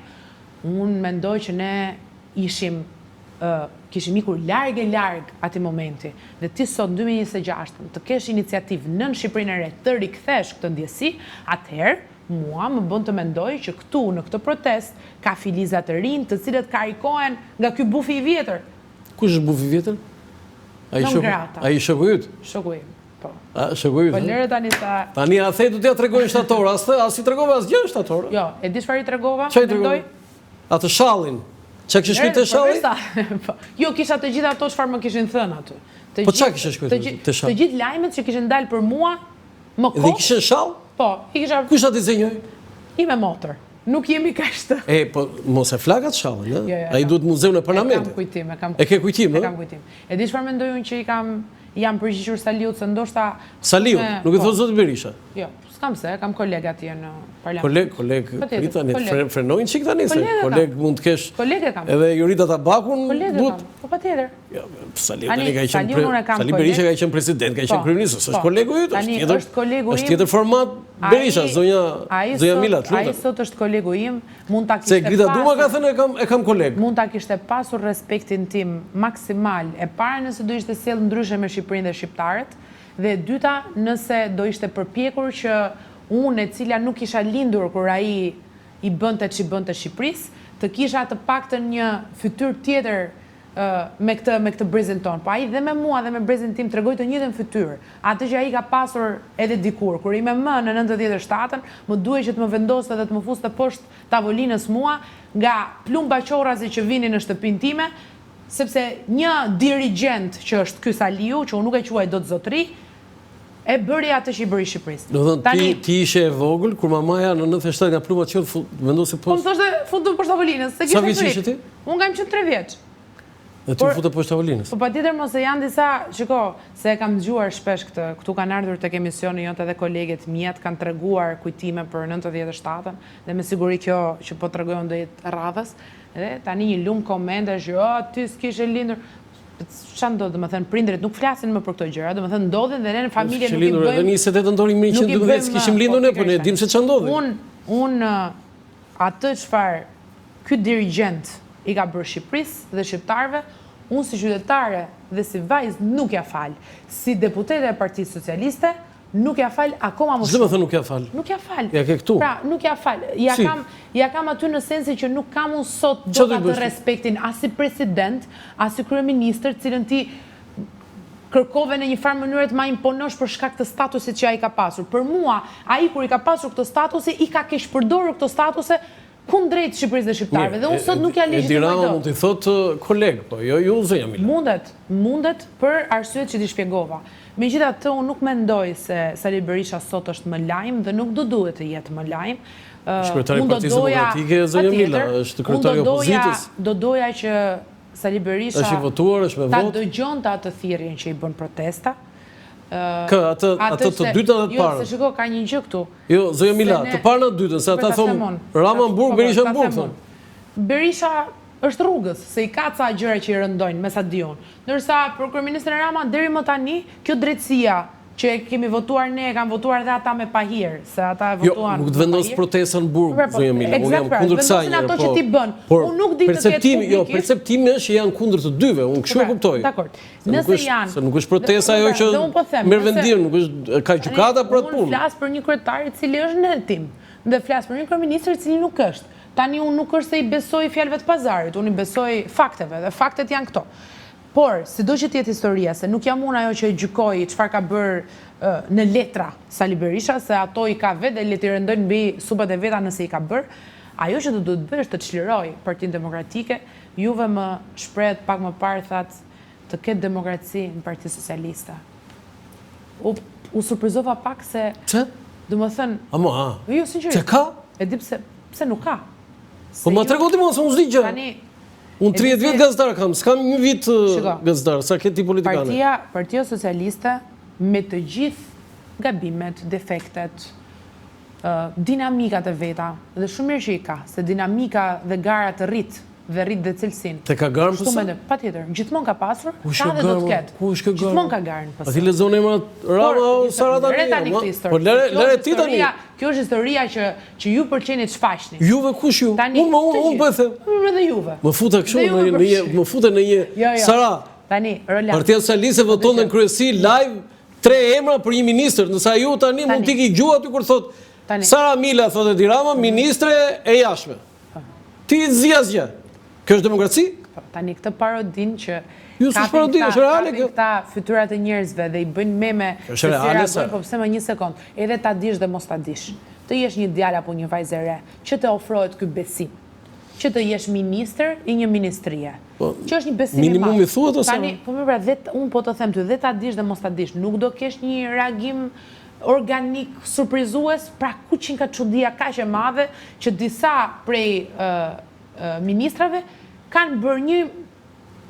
unë mendoj që ne kishim ikur larg ati momenti. Dhe ti sot, në 2026, të kesh iniciativë në Shqipërinë e re të rikthesh këtë ndjesi, atëherë mua më bën të mendoj që këtu në këtë protest ka filizat të rinj të cilët karikohen nga ky bufi i vjetër. Kush është bufi i vjetër? Ai shoku yt. Shoku im. Po. Shoku yt. Po lëre tani sa. Tani a the do t'ja tregoj shtator, as i tregova asgjë shtator. Jo, e di çfarë i tregova? Mendoj. Atë shallin. Çka kishte shkruar te shalli? Jo, kisha të gjitha ato çfarë më kishin thënë aty. Po çka kishte shkruar te shalli? Të gjithë lajmet që kishin dalë për mua, më kohë. Dhe kishin shall? Po, i kisha. Kush ta dizenjoi? I me motor. Nuk jemi kaq të. Po mos e flakat shallin, ëh? Ai duhet muzeun e Parlamentit. Kam kujtim, E ke kujtim, ëh? Kam kujtim. E di çfarë mendoj unë që jam përgjigjur Saliut se ndoshta Saliut, nuk e thot zoti Berisha. Jo. Kam se, kam kolega atje në parlament. Koleg, pritani, frenojnë qik tani se koleg mund të kesh edhe Jurita Tabakun. Koleg kam, po patjetër. Sali Berisha ka qenë president, ka qenë kryeminist, është kolegu yt, është tjetër format Berisha, zonja Milat. Ai sot është kolegu im, mund ta kishte se Grita Duma ka thënë e kam koleg. Mund ta kishte pasur respektin tim maksimal, e para nëse do ishte sjell ndryshe me Shqipërinë dhe shqiptarët. Dhe dyta, nëse do ishte përpjekur që unë e cila nuk isha lindur kur ai i bënte ç'i bënte Shqipërisë, të kisha të paktën një fytyrë tjetër me këtë brezin ton. Po ai dhe me mua dhe me brezin tim tregoi të njëjtën fytyrë. Atë që ai ka pasur edhe dikur. Kur i me më në 97-ën, më duhej që të më vendoste dhe të më fuste poshtë tavolinës mua nga plumba qorrazi që vinin në shtëpinë time, sepse një dirigent që është ky Saliu, që unë nuk e quaj dot zotëri, e bëri atë që i bëri Shqipërisë. Do thënë ti ishe e vogël kur mamaja në 97 nga plumat qoftë vendosi poshtë. Po më thoshte futu poshtë tavolinës, se kishte. Sa vjeç ishe ti? Unë kam qenë 3 vjeç. Dhe ti futu poshtë tavolinës. Po patjetër mos e janë disa, shiko, se e kam dëgjuar shpesh këtë, këtu kanë ardhur tek emisioni jote edhe koleget mjet kanë treguar kujtime për 97-ën dhe me siguri kjo që po tregojnë do jetë radhës. Dhe tani një lum komentesh, ti s'kishe lindur. Çan do të më thënë prindërit nuk flasin më për këto gjëra, do të thënë ndodhin dhe ne në familje nuk i bëjmë. Edhe 28 nëntori 1912 kishim lindur ne, po ne dim se ç'a ndodhi. Unë atë çfarë ky dirigent i ka bërë Shqipërisë dhe shqiptarëve, unë si qytetare dhe si vajzë nuk ja fal. Si deputete e Partisë Socialiste nuk ja fal akoma më shumë. Ç'do të thënë nuk ja fal? Nuk ja fal. Ja ke këtu. Pra, nuk ja fal. Ja kam aty në sensin që nuk kam unë sot do atë respektin as si president, as si kryeministër, cilën ti kërkove në një farë mënyrë të ma imponosh për shkak të statusit që ai ka pasur. Për mua, ai kur i ka pasur këtë statusi, i ka keq përdorur këtë statuse kundrejt Shqipërisë dhe shqiptarëve. Dhe unë sot nuk ja legjitimoj Edi Rama mund t'i thotë koleg, po jo ju zonja Mila. Mundet për arsyet që t'i shpjegova. Megjithatë, unë nuk mendoj se Sali Berisha sot është më lajm dhe nuk do duhet të jetë më lajm. Kryetari i Partisë Demokratike zonja Mila, është kryetari i opozitës. Do doja që Sali Berisha është i votuar, është me ta votë. dëgjonte atë thirrjen që i bën protesta. Atë të dytën dhe të parën. Jo, se shiko, ka një gjë këtu. Jo, zonja Mila, të parën dhe të dytën, se ata thonë Rama në burg, Berisha në burg, thonë. Berisha është rrugës, se i ka ca gjëra që i rëndojnë, me sa di unë. Ndërsa për kryeministrin Rama deri më tani, kjo drejtësia që e kemi votuar ne, kanë votuar dhe ata me pahir, se ata e votuan. Jo, nuk të vendos protesta në burg, zonja Mila, unë jam kundër kësaj njërë. Ato që ti bën, unë nuk di të ketë publikisht. Jo, perceptimi është që janë kundër të dyve, unë kështu e kuptoj. Dakor, nëse janë. Se nuk është protesta ajo që merr vendim, nuk është ka gjykata për atë punë. Unë flas për një kryetar i cili është në hetim, dhe flas për një kryeministër i cili nuk është. Tani unë nuk është se i besoj fjalëve të pazarit, unë i besoj fakteve, dhe faktet janë këto. Por, sido që tjetë historia, se nuk jam unë ajo që e gjykoj çfarë ka bërë në letra Sali Berisha, se ato i ka vetë dhe le t'i rëndojnë mbi supat e veta nëse i ka bërë, ajo që do të bëjë është të çliroj Partinë Demokratike, juve më shprehet pak më parë thatë të ketë demokraci në Parti Socialiste. U surprizova pak se... Që? Do më thënë... Jo, sinqerisht. Që ka? E di pse nuk ka. Po ma tregoti mua se unë s'di gjë. Unë 30 vjet gazetar kam, s'kam një vit gazetar, sa këti politikane. Partia Socialiste, me të gjithë gabimet, defektet, dinamikat e veta, dhe shumë mirë që i ka, se dinamika dhe gara të rrit dhe cilësin. Te ka garën pëse? Pa tjetër, gjithmon ka pasur, ka dhe do të ketë. Gjithmon ka garën pëse. A ti lezon e më Rama o Sara tani? Po lere ti tani. Kjo është historia që ju përqenit shfaqni. Juve kush ju? Unë bëthe. Unë dhe juve. Më fute këshu, më fute në një... Sara, Partia Socialiste voton në kryesi live 3 emra për një ministër, nësa ju tani mund t'i ki gjua ty kur thot Sara Mila, thot Edi Rama, ministre e jashme. Ti zjazgja. Kjo është demokraci? Tani këtë parodin që kapin këta fytyrat e njerëzve dhe i bëjnë meme se si reagojnë, po pse më një sekund, edhe ta dish dhe mos ta dish. Të jesh një djalë apo një vajzë e re, që të ofrohet ky besim. Që të jesh ministër i një ministrie. Që është një besim i madh. Minimum i thuhet ose? Tani, po më pra, unë po të them ty, dhe ta dish dhe mos ta dish, nuk do kesh një reagim organik, surprizues, pra ku qenë ka çudia kaq e madhe që disa prej ministrave kanë bërë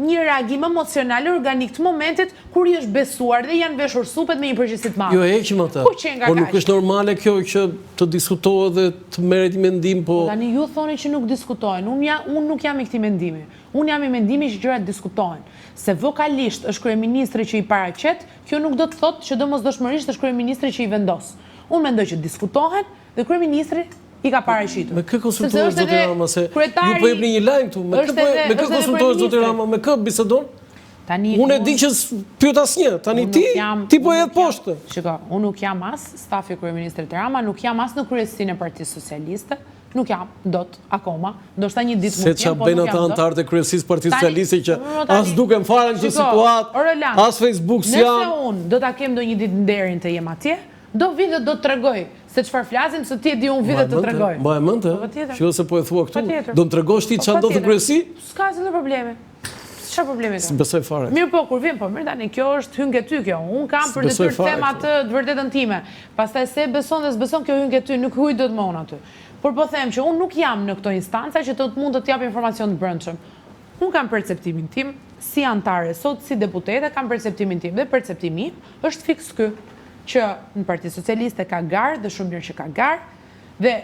një reagim emocional organik të momentit kur i është besuar dhe janë veshur supet me një përgjegjësi të madhe. Jo, heqim atë. Po nuk është normale kjo që të diskutohet dhe të merret mendim, po tani ju thoni që nuk diskutojnë. Unë nuk jam i këtij mendimi. Unë jam i mendimi që gjërat diskutohen. Se vokalisht është kryeministri që i paraqet, kjo nuk do të thotë që domosdoshmërisht është kryeministri që i vendos. Unë mendoj që diskutohen dhe kryeministri i ka paraqitur. Me kë konsultohet zoti Rama se ju po jepni një lajm këtu, me kë konsultohet zoti Rama, me kë bisedon? Unë e di që pyet asnjë, tani ti po jep poshtë. Shiko, unë nuk jam as stafi kryeministrit Rama, nuk jam as në kryesinë e Partisë Socialiste, nuk jam dot akoma, ndoshta një ditë mund të jem, se çfarë bëjnë ata anëtarët e kryesisë Partisë Socialiste që as duken fare në këtë situatë, as Facebook s'jam. Nëse unë do ta kem ndonjë ditë nderin të jem atje, do vi dhe do të tregoj se çfarë flasin, se ti e di unë vi dhe të tregoj. Ma e mend, që se po e thua këtu, do të tregosh ti çfarë ndodh në kryesi? S'ka asnjë probleme. Çfarë problemi ka? S'besoj fare. Mirë po, kur vim, po mirë tani, kjo është hynge ty kjo. Unë kam për detyrë të them atë të vërtetën time. Pastaj se beson dhe s'beson kjo hynge ty, nuk huj dot më unë aty. Por po them që unë nuk jam në këto instanca që të mund të jap informacion të brendshëm. Unë kam perceptimin tim, si antare sot, si deputete, kam perceptimin tim dhe perceptimi është fiks ky, që në Parti Socialiste ka garë dhe shumë mirë që ka garë dhe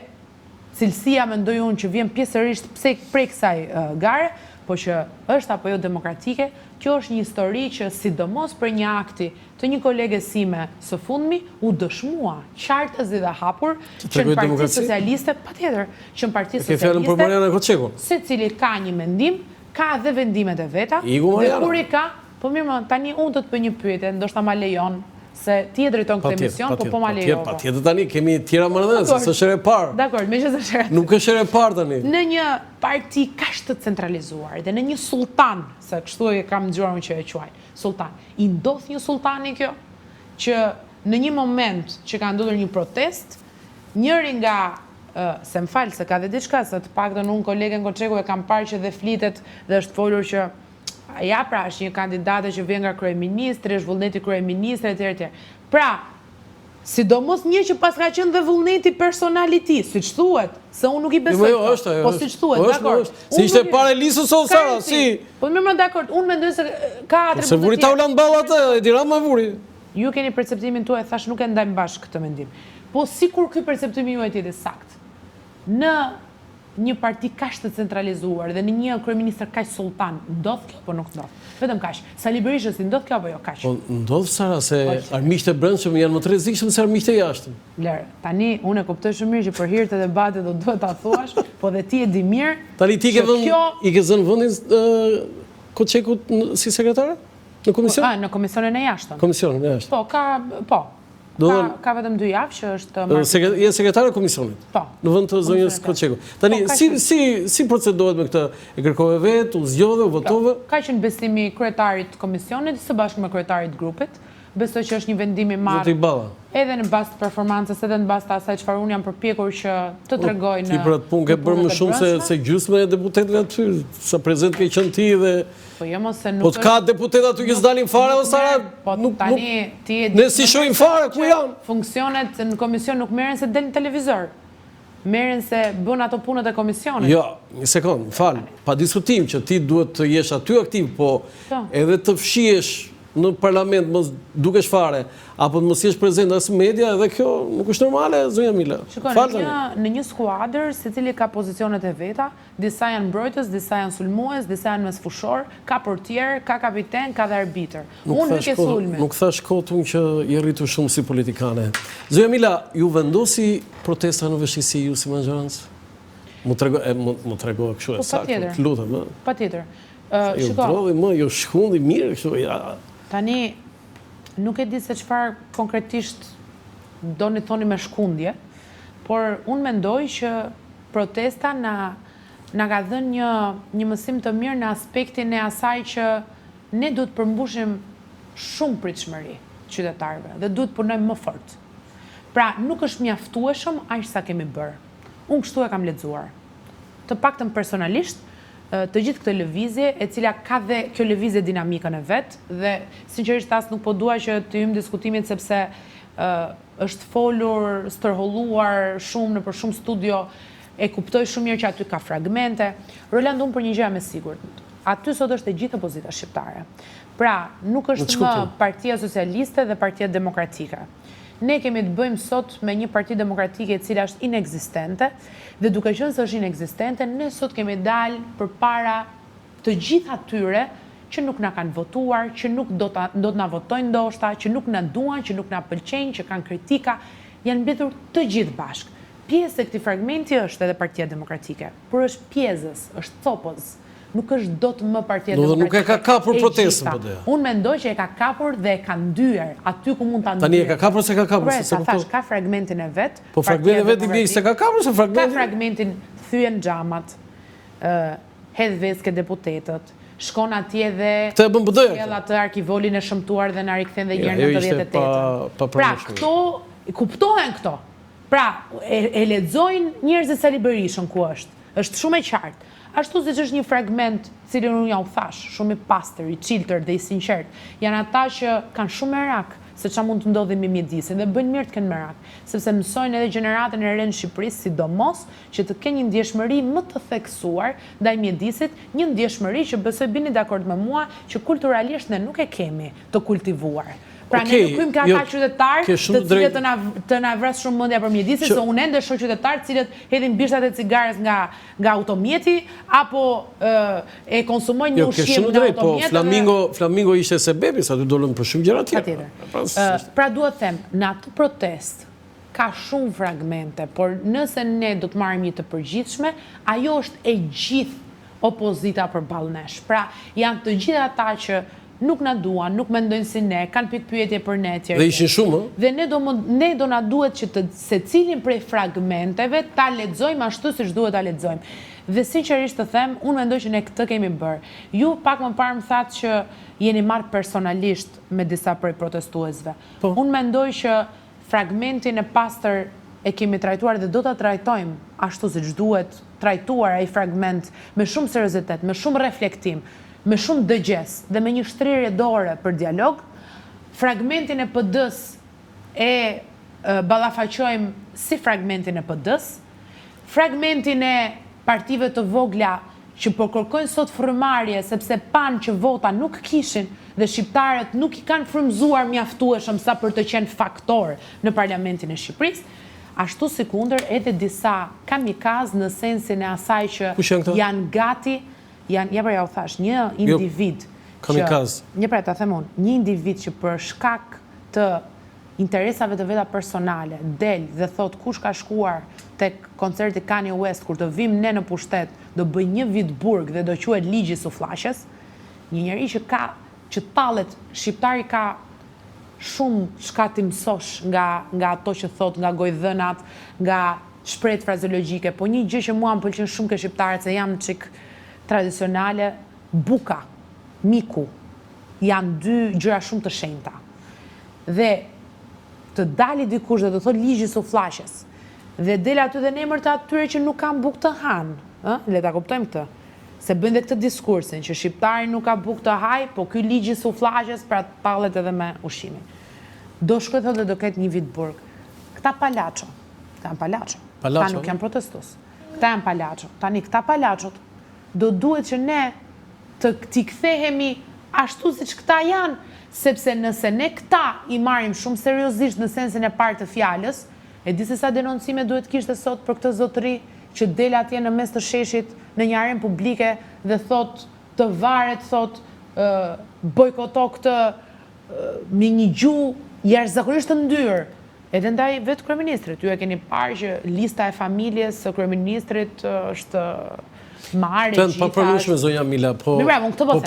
cilësia mendoj unë që vjen pjesërisht pse prej kësaj gare, po që është apo jo demokratike, kjo është një histori që sidomos për një akti të një kolege sime së fundmi u dëshmua qartës dhe hapur që në Parti Socialiste, patjetër, që në Parti Socialiste secili ka një mendim, ka dhe vendimet e veta, dhe kur i ka, po mirë më, tani unë të të bëj një pyetje, ndoshta ma lejon, se ti e drejton këtë emision, po ma lejo. Patjetër tani, kemi tjera më rëndëse, se është ere parë. Dakor, me që se shërë. Nuk është ere parë tani. Në një parti kaq të centralizuar dhe në një sultan, se kështu e kam dëgjuar unë që e quajnë, sultan, i ndodh një sultani kjo, që në një moment që ka ndodhur një protest, njëri nga se më falë, se ka dhe diçka, se të paktën unë kolegen Koçeku e kam parë që dhe flitet dhe është folur që ja pra është një kandidate që vjen nga kryeministri, është vullneti kryeministri etj. Pra, sidomos një që pas ka qenë dhe vullneti personali ti, siç thuhet, se unë nuk i besoj. Po siç thuhet, dakor. Si ishte para Lisës ose Sara, si? Po më dakord, unë mendoj se ka atributë. Se vuri taulan ball atë, e dira më vuri. Ju keni perceptimin tuaj, thash nuk e ndajmë bashkë këtë mendim. Po sikur ky perceptimi juaj të sakt. Në një parti kaq të centralizuar dhe në një kryeministër kaq sultan, ndodh kjo apo nuk ndodh? Vetëm kaq. Sali Berishës ndodh kjo apo jo kaq? Po ndodh Sara se armiqtë e brendshëm janë më të rrezikshëm se armiqtë e jashtëm. Lër, tani unë e kuptoj shumë mirë që për hir të debatit do duhet ta thuash, po dhe ti e di mirë. Tani ti i ke zënë vendin Koçekut si sekretare? Në komision? Në komisionin e jashtëm. Komisionin e jashtëm. Po, ka vetëm 2 javë që është je sekretare e komisionit. Po. Në vend të zonjës Koçeku. Tani si procedohet me këtë? E kërkove vetë, u zgjodhe, u votove? Ka qenë besimi kryetarit të komisionit së bashku me kryetarit të grupit. Besoj që është një vendim i marrë. Zoti Balla. Edhe në bazë të performancës, edhe në bazë të asaj çfarë unë jam përpjekur që të tregoj në. Ti për atë punë ke bërë më shumë se gjysmë e deputetëve aty, sa prezent ke qenë ti dhe. Po jo mos se nuk. Po ka deputet aty që s'dalin fare ose Sara? Po tani ti e di. Ne si shohim fare ku janë? Funksionet në komision nuk merren se del në televizor. Merren se bën ato punët e komisionit. Jo, një sekond, fal. Pa diskutim që ti duhet të jesh aty aktiv, po edhe të fshihesh në parlament mos dukesh fare, apo të mos jesh prezent as media, edhe kjo nuk është normale, zonja Mila. Shikoni, në një skuadër, secili ka pozicionet e veta, disa janë mbrojtës, disa janë sulmues, disa janë mesfushor, ka portier, ka kapiten, ka dhe arbitër. Unë nuk e sulme. Nuk thash kotun që i rritu shumë si politikane. Zonja Mila, ju vendosi protesta në veshësi ju si majorancë? Mu tregoj kështu e saktë, të lutem. Patjetër. Jo ndrodhi më, jo shkundi mirë kështu ja. Tani, nuk e di se çfarë konkretisht do një thoni me shkundje, por unë mendoj që protesta na ka dhënë një mësim të mirë në aspektin e asaj që ne duhet përmbushim shumë pritshmëri qytetarëve dhe duhet punojmë më fort. Pra, nuk është mjaftueshëm aq sa kemi bërë. Unë kështu e kam lexuar. Të paktën personalisht, të gjithë këtë lëvizje, e cila ka dhe kjo lëvizje dinamikën e vetë, dhe sinqerisht as nuk po dua që të hyjmë diskutimin sepse është folur, stërholluar shumë në për shumë studio, e kuptoj shumë mirë që aty ka fragmente. Roland, unë për një gjë me sigurt. Aty sot është e gjithë opozita shqiptare. Pra, nuk është më Partia Socialiste dhe Partia Demokratike. Ne kemi të bëjmë sot me një parti demokratike e cila është inekzistente, dhe duke qenë se është inekzistente, ne sot kemi dalë përpara të gjithë atyre që nuk na kanë votuar, që nuk do të na votojnë ndoshta, që nuk na duan, që nuk na pëlqejnë, që kanë kritika, janë mbetur të gjithë bashkë. Pjesë e këtij fragmenti është edhe Partia Demokratike, por është pjesës, është copës. Nuk është do të më Partia Demokratike. Nuk e ka kapur protestën po dhe. Unë mendoj që e ka kapur dhe e ka ndyer aty ku mund ta ndyer. Tani e ka kapur se ka kapur se thash ka fragmentin e vet. Po fragmentin e vet i bie se ka kapur se fragmentin. Ka fragmentin thyen xhamat, hedh veske deputetët, shkon atje dhe këtë bën BD-ja. Sjell atë arkivolin e shëmtuar dhe na rikthen dhe herë 98. Pra këto kuptohen këto. Pra e lexojnë njerëzit Sali Berishën ku është. Është shumë e qartë. Ashtu siç është një fragment, cilin unë ja u thash, shumë i pastër, i çiltër dhe i sinqert, janë ata që kanë shumë merak se çfarë mund të ndodhi me mjedisin dhe bëjnë mirë të kenë merak, sepse mësojnë edhe gjeneratën e re në Shqipëri, sidomos që të kenë një ndjeshmëri më të theksuar ndaj mjedisit, një ndjeshmëri që besoj bini dakord me mua që kulturalisht ne nuk e kemi të kultivuar. Pra ne nuk krymë ka ata qytetarë të cilët të na vras shumë mendja për mjedisin, se unë ende shoh qytetarë të cilët hedhin bishtat e cigares nga automjeti apo e konsumojnë një ushqim nga automjeti. Po Flamingo ishte sebebi sa aty dolën për shumë gjëra tjera. Pra duhet të them, në atë protest ka shumë fragmente, por nëse ne do të marrim një të përgjithshme, ajo është e gjithë opozita përballë nesh. Pra janë të gjithë ata që nuk na duan, nuk mendojnë si ne, kanë pikpyetje për ne etj. Dhe ishin shumë, Dhe ne do na duhet që secilin prej fragmenteve ta lexojmë ashtu siç duhet ta lexojmë. Dhe sinqerisht të them, unë mendoj që ne këtë kemi bërë. Ju pak më parë më thatë që jeni marrë personalisht me disa prej protestuesve. Unë mendoj që fragmentin e pastër e kemi trajtuar dhe do ta trajtojmë ashtu siç duhet trajtuar ai fragment me shumë seriozitet, me shumë reflektim, me shumë dëgjes dhe me një shtrirje dore për dialog. Fragmentin e PD-s e ballafaqojmë si fragmentin e PD-s, fragmentin e partive të vogla që po kërkojnë sot frymarrje sepse panë që vota nuk kishin dhe shqiptarët nuk i kanë frymzuar mjaftueshëm sa për të qenë faktor në parlamentin e Shqipërisë, ashtu si kundër edhe disa kamikaz në sensin e asaj që janë gati, ja u thash, një individ kamikaz. Ta them unë, një individ që për shkak të interesave të veta personale del dhe thot kush ka shkuar tek koncerti Kanye West kur të vim ne në pushtet do bëj një vit burg dhe do quhet ligji i sufllaqes, një njeri që tallet, shqiptari ka shumë çka ti mësosh nga ato që thot, nga gojdhënat, nga shprehjet frazeologjike, po një gjë që mua më pëlqen shumë ke shqiptarët se jam çik tradicionale, buka, miku, janë dy gjëra shumë të shenjta. Dhe të dali dikush dhe të thot ligji i sufllaqes, dhe del aty dhe në emër të atyre që nuk kanë bukë të hanë, le ta kuptojmë këtë. Se bëjnë dhe këtë diskursin që shqiptari nuk ka bukë të haj, po ky ligji i sufllaqes pra tallet edhe me ushqimin. Do shkoj thotë dhe do ketë një vit burg. Këta palaço, ta nuk janë protestus. Këta janë palaço. Tani këta palaçot do duhet që ne t'i kthehemi ashtu siç këta janë, sepse nëse ne këta i marrim shumë seriozisht në sensin e parë të fjalës, e di se sa denoncime duhet kishte sot për këtë zotëri që del atje në mes të sheshit në një arenë publike dhe thot të varet, thot bojkoto këtë me një gjuhë jashtëzakonisht të ndyrë. Edhe ndaj vetë kryeministrit, ju e keni parë që lista e familjes së kryeministrit është marrë gjitha. Të papranueshme zonja Mila, po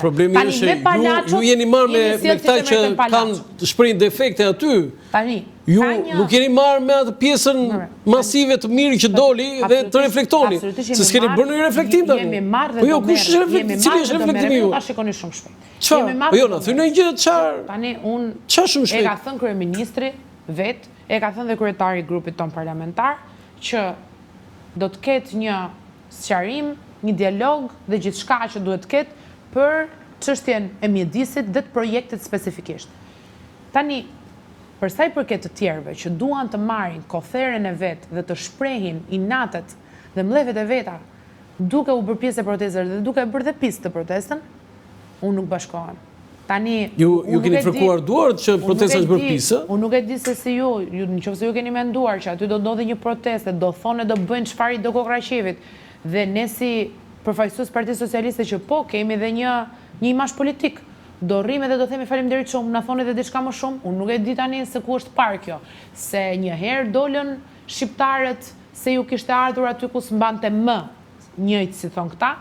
problemi është që ju jeni marrë me këta që kanë shprehur defekte aty. Ju nuk jeni marrë me atë pjesën masive të mirë që doli dhe të reflektoni. Se s'keni bërë një reflektim tani. Po jo, kush është reflektimi? Cili është reflektimi ju? Ta shikoni shumë shpejt. Çfarë? Po jo, na thynë një gjë çfarë? Tani unë shumë shpejt. E ka thënë kryeministri vet, e ka thënë dhe kryetari i grupit ton parlamentar që do të ketë një sqarim, një dialog dhe gjithçka që duhet të ketë për çështjen e mjedisit dhe të projektit specifikisht. Tani, për sa i përket të tjerëve që duan të marrin kotheren e vet dhe të shprehin inatet dhe mbledhjet e veta, duke u bërë pjesë e protestës dhe duke bërë dhe pistë të protestën, unë nuk bashkohem. Tani ju keni fërkuar duart që protesta është bërë pisë? Unë nuk e di se si ju, nëse ju keni menduar që aty do ndodhi një protestë, do thonë do bëjnë çfarë do Kokraqevit dhe ne si përfaqësues Partisë Socialiste që po kemi dhe një imazh politik. Do rrim edhe do themi faleminderit shumë, na thonë edhe diçka më shumë. Unë nuk e di tani se ku është parë kjo. Se një herë dolën shqiptarët se ju kishte ardhur aty ku s'mbante më njëjtë si thon këta,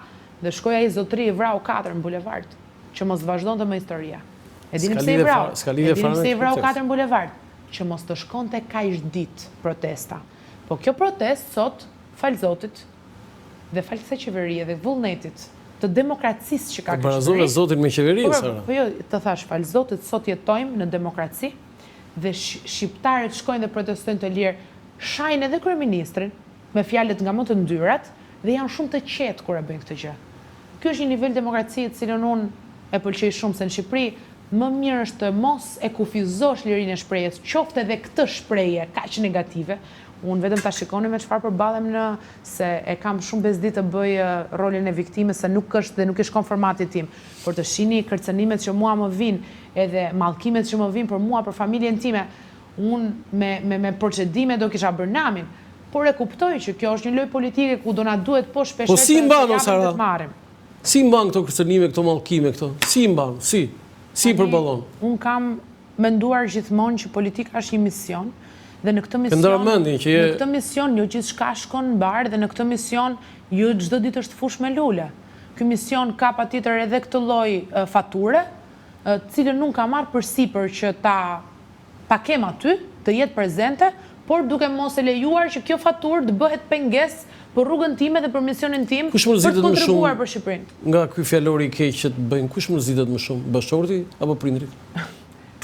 dhe shkoi ai zotëri i vrau 4 në bulevard, që mos vazhdonte më historia. E dini pse i vrau? E dini pse i vrau 4 në bulevard? Që mos të shkonte kaq ditë protesta. Po kjo protestë sot, fal Zotit, dhe fal kësaj qeverie dhe vullnetit të demokracisë që ka kështëri. Barazove Zotin me qeverinë, Sara. Po jo, të thash, fal Zotit, sot jetojmë në demokraci dhe shqiptarët shkojnë dhe protestojnë të lirë, shajnë edhe kryeministrin me fjalët nga më të ndyrat dhe janë shumë të qetë kur e bëjnë këtë gjë. Ky është një nivel demokracie të cilën unë e pëlqej shumë, se në Shqipëri më mirë është të mos e kufizosh lirinë e shprehjes, qoftë edhe këtë shprehje kaq negative. Unë vetëm ta shikoni me çfarë përballem se e kam shumë bezdi të bëj rolin e viktimës se nuk është dhe nuk është konformati tim. Por të shihni kërcënimet që mua më vinë, edhe mallkimet që më vinë për mua, për familjen time, unë me procedime do kisha bërë namin. Por e kuptoj që kjo është një lojë politike ku do na duhet po shpesh të marrim. Si mban këto kërcënime, këto mallkime këto? Si mban? Si përballon? Unë kam menduar gjithmonë që politika është një mision. Dhe në këtë mision ju gjithçka shkon mbar dhe në këtë mision ju çdo ditë është fush me lule. Ky mision ka patjetër edhe këtë lloj fature, cilën nuk ka marrë përsipër që ta kem aty, të jetë prezente, por duke mos e lejuar që kjo faturë të bëhet pengesë për rrugën time dhe për misionin tim për të kontribuar për Shqipërinë. Nga ky fjalori i keq që të bëjnë, kush mërzitet më shumë, bashorti apo prindrit?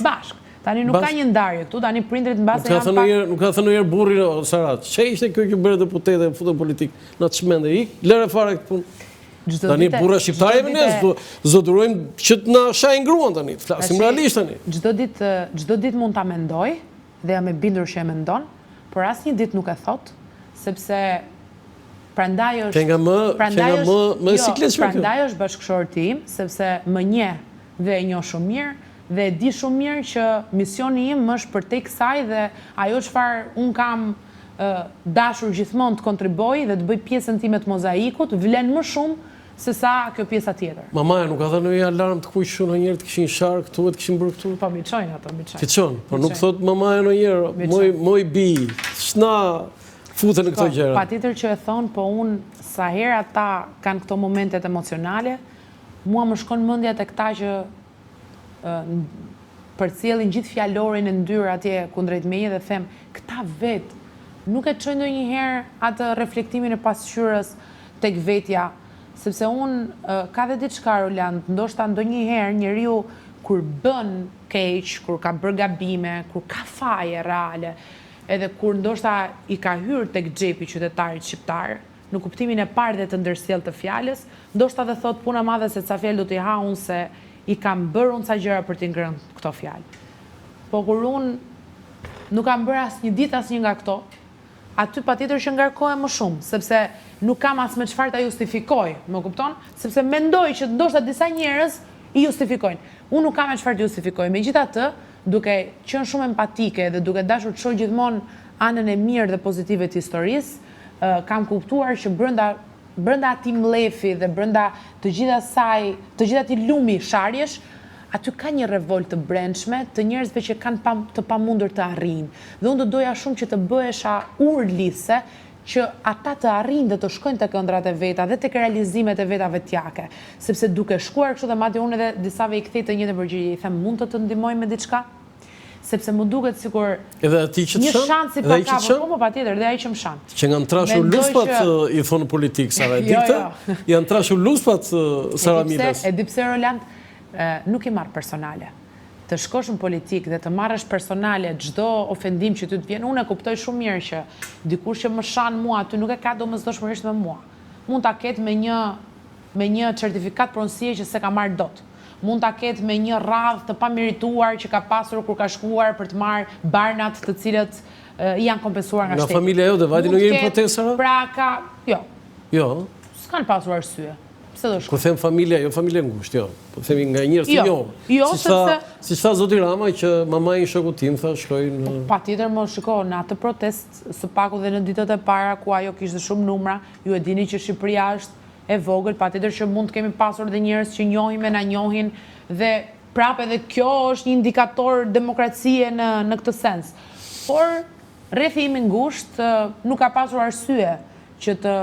Bashk. Tani nuk ka një ndarje këtu, tani prindrit mbase janë pak... Nuk ka thënë ndonjëherë burri Sarat, që ishte kjo që bëre deputete në futën politik, na të shmende ik, lëre fare këtë punë. Tani burra shqiptare me ne, zotërojmë që të na shajnë gruan tani, flasim realisht tani. Çdo ditë mund ta mendoj dhe jam e bindur që e mendon, por asnjë ditë nuk e thot, sepse prandaj është bashkëshorti im, sepse më njeh dhe e njoh shumë mirë dhe e di shumë mirë që misioni im është për tek kësaj dhe ajo çfarë un kam dashur gjithmonë të kontriboj dhe të bëj pjesën time të mozaikut vlen më shumë se sa kjo pjesa tjetër. Mamaja nuk ka thënë një alarm të kuq shumë ndonjëherë të kishin sharë këtu e të kishin bërë këtu? Po mi çojnë ato, mi çojnë. Ti çon, por nuk thot mamaja ndonjëherë, moj bi, s'na futen në këto gjëra. Patjetër që e thon, po un sa herë ata kanë këto momentet emocionale, mua më shkon mendja tek ata që përcjellin gjithë fjalorin e ndyrë atje kundrejt meje dhe them, këta vetë nuk e çojnë ndonjëherë atë reflektimin e pasqyrës tek vetja, sepse ka dhe diçka Roland, ndoshta ndonjëherë njeriu kur bën keq, kur ka bërë gabime, kur ka faje reale, edhe kur ndoshta i ka hyrë tek xhepi qytetarit shqiptar, në kuptimin e parë dhe të ndërsjell të fjalës, ndoshta dhe thot puna madhe se ca fjalë do t'i ha unë se i kam bërë unë ca gjëra për t'i ngrënë këto fjalë. Po kur unë nuk kam bërë asnjë ditë asnjë nga këto, aty patjetër që ngarkohem më shumë, sepse nuk kam as me çfarë ta justifikoj, më kupton? Sepse mendoj që ndoshta disa njerëz i justifikojnë. Unë nuk kam me çfarë të justifikoj. Megjithatë, duke qenë shumë empatike dhe duke dashur të shoh gjithmonë anën e mirë dhe pozitive të historisë, kam kuptuar që brenda atij mlefi dhe brenda të gjitha atij lumi sharjesh, aty ka një revolt të brendshme të njerëzve që kanë të pamundur të arrijnë. Dhe unë do doja shumë që të bëhesha urlidhse që ata të arrijnë dhe të shkojnë tek ëndrat e veta dhe tek realizimet e veta vetjake. Sepse duke shkuar kështu dhe madje unë edhe disave i kthej të njëjtën përgjigje, i them mund të ndihmoj me diçka? Sepse më duket sikur një shans i pakapur, po patjetër, dhe ai që më shan. Që nga trashur luspat i thonë politik Sara, e di këtë? Janë trashur luspat Sara Milës. E di pse Roland, nuk i marr personale. Të shkosh në politik dhe të marrësh personale çdo ofendim që ty të vjen, unë e kuptoj shumë mirë që dikush që më shan mua aty nuk e ka domosdoshmërisht me mua. Mund ta ketë me një certifikat pronësie që s'e ka marrë dot. Mund ta ketë me një radhë të pamerituar që ka pasur kur ka shkuar për të marrë barnat të cilët janë kompensuar nga shteti. Nga familja jote, vajti nuk jeni protestora? Pra ka, jo. Jo. S'kan pasur arsye. Pse do shkoj? Kur them familja, jo familje ngushtë, jo. Po themi nga njerëz të njohur. Jo, sepse siç tha zoti Rama që mamai i shokut tim tha shkoi në patjetër më shiko në atë protest së paku dhe në ditët e para ku ajo kishte shumë numra, ju e dini që Shqipëria është e vogël, patjetër që mund të kemi pasur dhe njerëz që njohim e na njohin dhe prapë edhe kjo është një indikator demokracie në këtë sens. Por rrethi im i ngushtë nuk ka pasur arsye që të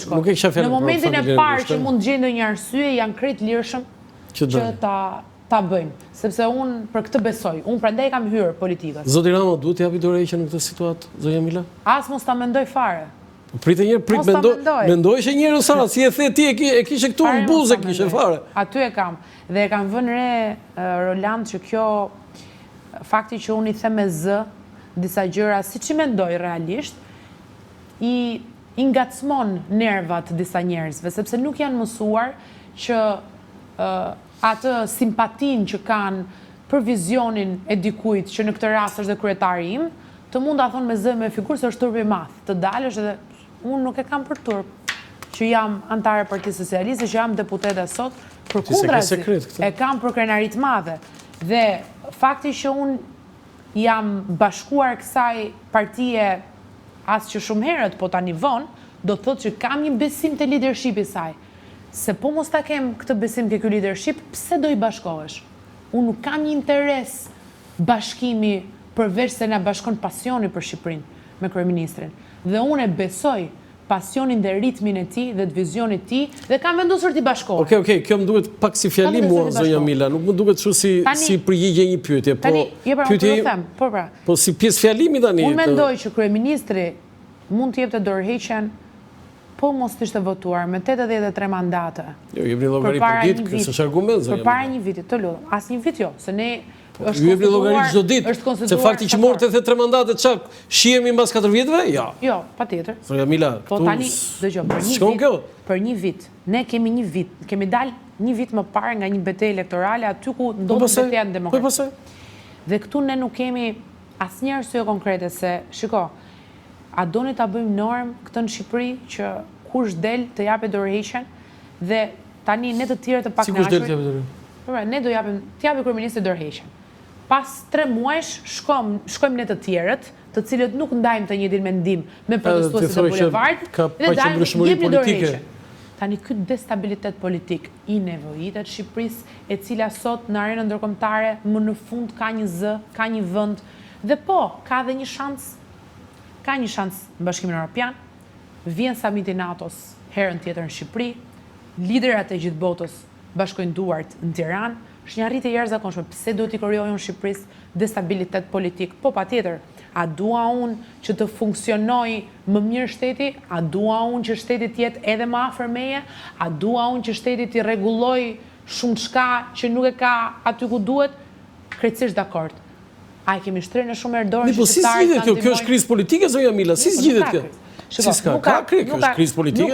shkoj. Në momentin e parë që mund të gjejnë ndonjë arsye, janë krejt lirshëm që ta bëjnë, sepse unë për këtë besoj. Unë prandaj kam hyrë politikës. Zoti Rama duhet t'japi dorëheqje në këtë situatë, zonja Mila? As mos ta mendoj fare. Pritë mendoj që njërë Sara, si e the ti e kishe këtu në buzë, e kishe fare. Aty e kam. Dhe e kam vënë re, Roland, që kjo fakti që unë i them me zë, disa gjëra, si që mendoj realisht, i ngacmon nervat disa njerëzve, sepse nuk janë mësuar që atë simpatin që kanë për vizionin e dikujt që në këtë rast është dhe kryetari im, të mund ta thonë me zë me figurë se është turp i madh, të dalësh edhe unë nuk e kam për turp, që jam antare e Partisë Socialiste, që jam deputete sot, përkundrazi e kam për krenarit madhe. Dhe fakti që unë jam bashkuar kësaj partie as që shumë herët, po tani vonë, do të thotë që kam një besim të leadershipi saj. Se po mos ta kem këtë besim ke ky leadership, pse do i bashkohesh? Unë nuk kam një interes bashkimi përveç se na bashkon pasioni për Shqipërinë me kryeministrin. Dhe unë e besoj pasionin dhe ritmin e tij dhe të vizionit të tij dhe kam vendosur t'i bashkohem. Okej, kjo më duhet pak si fjalim mua zonja Mila, nuk më duhet kështu si përgjigje një pyetje, po pyetje. Po si pjesë fjalimi tani. Unë mendoj që kryeministri mund të jepte dorëheqjen po mos të ishte votuar me 83 mandate. Jo, jepni llogari për ditë, kjo s'është argument zonja. Përpara një viti, të lutem, as një vit jo, se ne Ju jepni llogari çdo ditë. Se fakti që morët edhe 3 mandate çak shihemi mbas 4 vjetëve? Ja. Jo, patjetër. Jamila, po tani dëgjoj, për një vit, ne kemi një vit, kemi dalë një vit më parë nga një betejë elektorale aty ku ndodhi betejë në demokraci. Dhe këtu ne nuk kemi asnjë arsye konkrete se, shiko, a doni ta bëjmë normë këtë në Shqipëri që kush del të japë dorëheqjen dhe tani ne të tjerë të pakënaqur. Ne do japim, t'japi kryeministri dorëheqjen. Pas 3 muajsh shkojmë ne të tjerët, të cilët nuk ndajmë të njëjtin mendim me protestuesit e bulevardit, dhe dalë jepni dorëheqjen. Tani ky destabilitet politik i nevojitet Shqipërisë, e cila sot në arenën ndërkombëtare më në fund ka një zë, ka një vend, dhe po, ka dhe një shans, në Bashkimin Evropian, vjen samiti NATO-s herën tjetër në Shqipëri, liderat e gjithë botës bashkojnë duart në Tiranë, është një arritje jashtëzakonshme. Pse duhet i krijojmë në Shqipërisë destabilitet politik? Po patjetër, a dua unë që të funksionojë më mirë shteti? A dua unë që shteti të jetë edhe më afër meje? A dua unë që shteti të rregullojë shumë çka që nuk e ka aty ku duhet? Krejtësisht dakord. A e kemi shtrirë në shumë herë dorë që si zgjidhet kjo? Kjo është krizë politike, zonja Mila, si zgjidhet kjo? Ka krizë politike.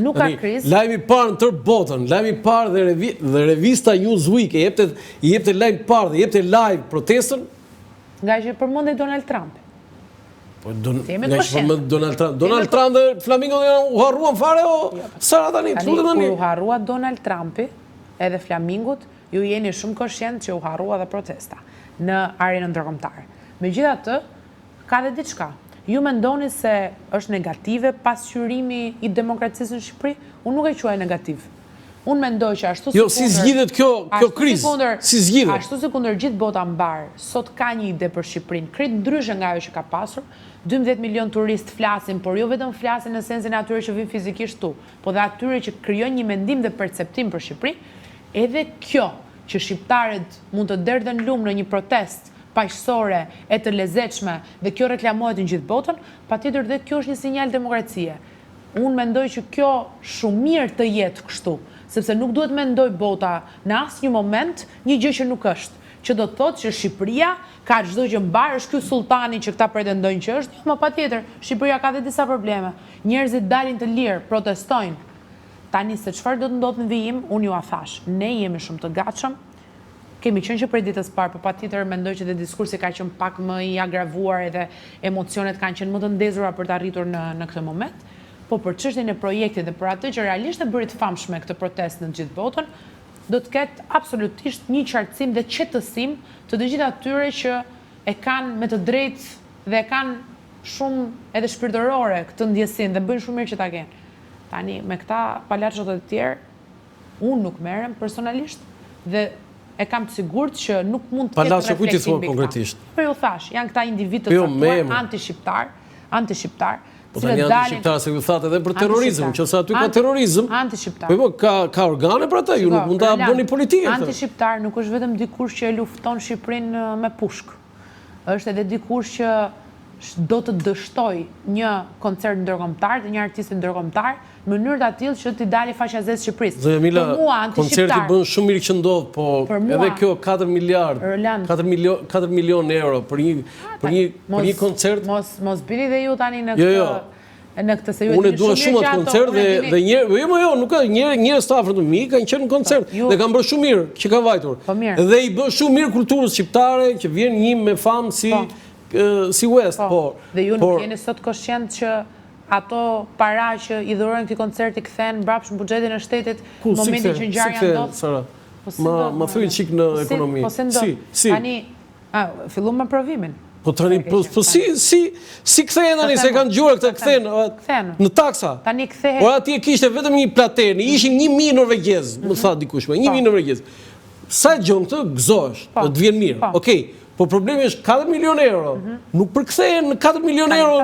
Nuk ka krizë. Lajmi parë në tërë botën, lajmi parë dhe revista Newsweek i jepte lajm parë dhe jepte live protestën. Nga që përmendej Donald Trump. Donald Trump dhe Flamingo u harruan fare o Sara tani. Kur u harrua Donald Trumpi edhe Flamingut, ju jeni shumë koshient që u harrua dhe protesta në arenën ndërkombëtare. Megjithatë, ka dhe diçka. Ju mendoni se është negative pasqyrimi i demokracisë në Shqipëri? Unë nuk e quaj negativ. Unë mendoj që ashtu jo, si zgjidhet kjo krizë? Si zgjidhet? Ashtu si kundër gjithë bota mbar, sot ka një ide për Shqipërinë, krejt ndryshe nga ajo që ka pasur. 12 milion turistë flasin, por jo vetëm flasin në sensin e atyre që vinë fizikisht tu, po dhe atyre që krijojnë një mendim dhe perceptim për Shqipërinë. Edhe kjo që shqiptarët mund të derdhen lumë në një protestë paqësore e të lezetshme dhe kjo reklamohet në gjithë botën, patjetër dhe kjo është një sinjal demokracie. Unë mendoj që kjo shumë mirë të jetë kështu, sepse nuk duhet mendoj bota në asnjë moment një gjë që nuk është, që do të thotë që Shqipëria ka çdo gjë mbar, është ky sultani që këta pretendojnë që është, më patjetër, Shqipëria ka dhe disa probleme. Njerëzit dalin të lirë, protestojnë. Tani se çfarë do të ndodhë në vijim, unë ju a thash, ne jemi shumë të gatshëm. Kemi qenë që prej ditës parë, por patjetër mendoj që dhe diskursi ka qenë pak më i agravuar edhe emocionet kanë qenë më të ndezura për të arritur në këtë moment. Po për çështjen e projektit dhe për atë që realisht e bëri të famshme këtë protestë në gjithë botën, do të ketë absolutisht një qartësim dhe qetësim të gjithë atyre që e kanë me të drejtë dhe e kanë shumë edhe shpirtërore këtë ndjesin dhe bëjnë shumë mirë që ta kenë. Tani me këta palaçot e tjerë, unë nuk merrem personalisht dhe e kam të sigurt që nuk mund të ketë reflektim mbi konkretisht. Po ju thash, janë këta individ të caktuar anti-shqiptar, po tani anti-shqiptar se ju thatë edhe për terrorizëm, nëse aty ka terrorizëm. Anti-shqiptar. Po ka organe për ata, ju nuk mund ta bëni politikë. Anti-shqiptar nuk është vetëm dikush që e lufton Shqipërinë me pushkë. Është edhe dikush që do të dështoj një koncert ndërkombëtar, një artist ndërkombëtar, në mënyrë të tillë që t'i dalë faqazes Shqipërisë. Zonja Mila, koncerti bën shumë mirë që ndodh, po edhe kjo 4 miliardë, 4 milion euro për një koncert. Mos bini dhe ju tani në këtë se ju unë dua shumë atë koncert dhe jo, nuk ka njerëz të afërt mi kanë qenë në koncert dhe kanë bërë shumë mirë që ka vajtur. Dhe i bën shumë mirë kulturës shqiptare që vjen një me famë si West, po. Dhe ju nuk jeni sot koshient që ato para që i dhurojnë këtij koncerti kthehen mbrapsht në buxhetin e shtetit në momentin që ngjarja ndodh. Ma thuaj çik në ekonomi. Si. Tani, filluam me provimin. Po tani po si kthehen tani se kanë dëgjuar këtë kthehen në taksa. Tani kthehet. Por atje kishte vetëm një platen, ishin 1000 norvegjez, më tha dikush, 1000 norvegjez. Sa gjon këtë gëzohesh, do të vjen mirë. Okej. Po problemi është 4 milion euro. Nuk përkthehen në 4 milion euro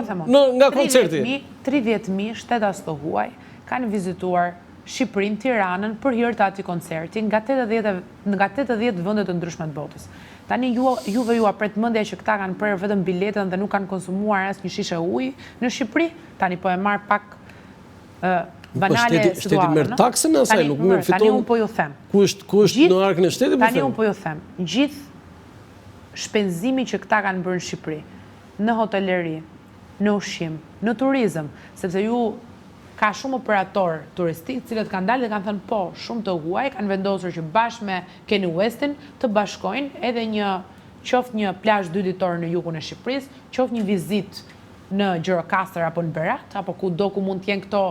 nga koncerti. 30.000 shtetas të huaj kanë vizituar Shqipërinë, Tiranën për hir të atij koncerti nga 80 vende të ndryshme të botës. Tani juve ju apret mendja që këta kanë prerë vetëm biletën dhe nuk kanë konsumuar asnjë shishe ujë në Shqipëri, tani po e marr pak banale situata. Shteti merr taksën asaj, nuk merr fiton. Tani un po ju them. Ku është në arkën e shtetit po them? Tani un po ju them. Gjithë shpenzimi që këta kanë bërë në Shqipëri, në hoteleri, në ushqim, në turizëm, sepse ju ka shumë operator turistik, cilët kanë dalë dhe kanë thënë po, shumë të huaj, kanë vendosur që bashkë me Kanye Westin të bashkojnë edhe qoftë një plazh 2 ditor në jugun e Shqipërisë, qoftë një vizitë në Gjirokastër apo në Berat, apo kudo ku mund t'jenë këto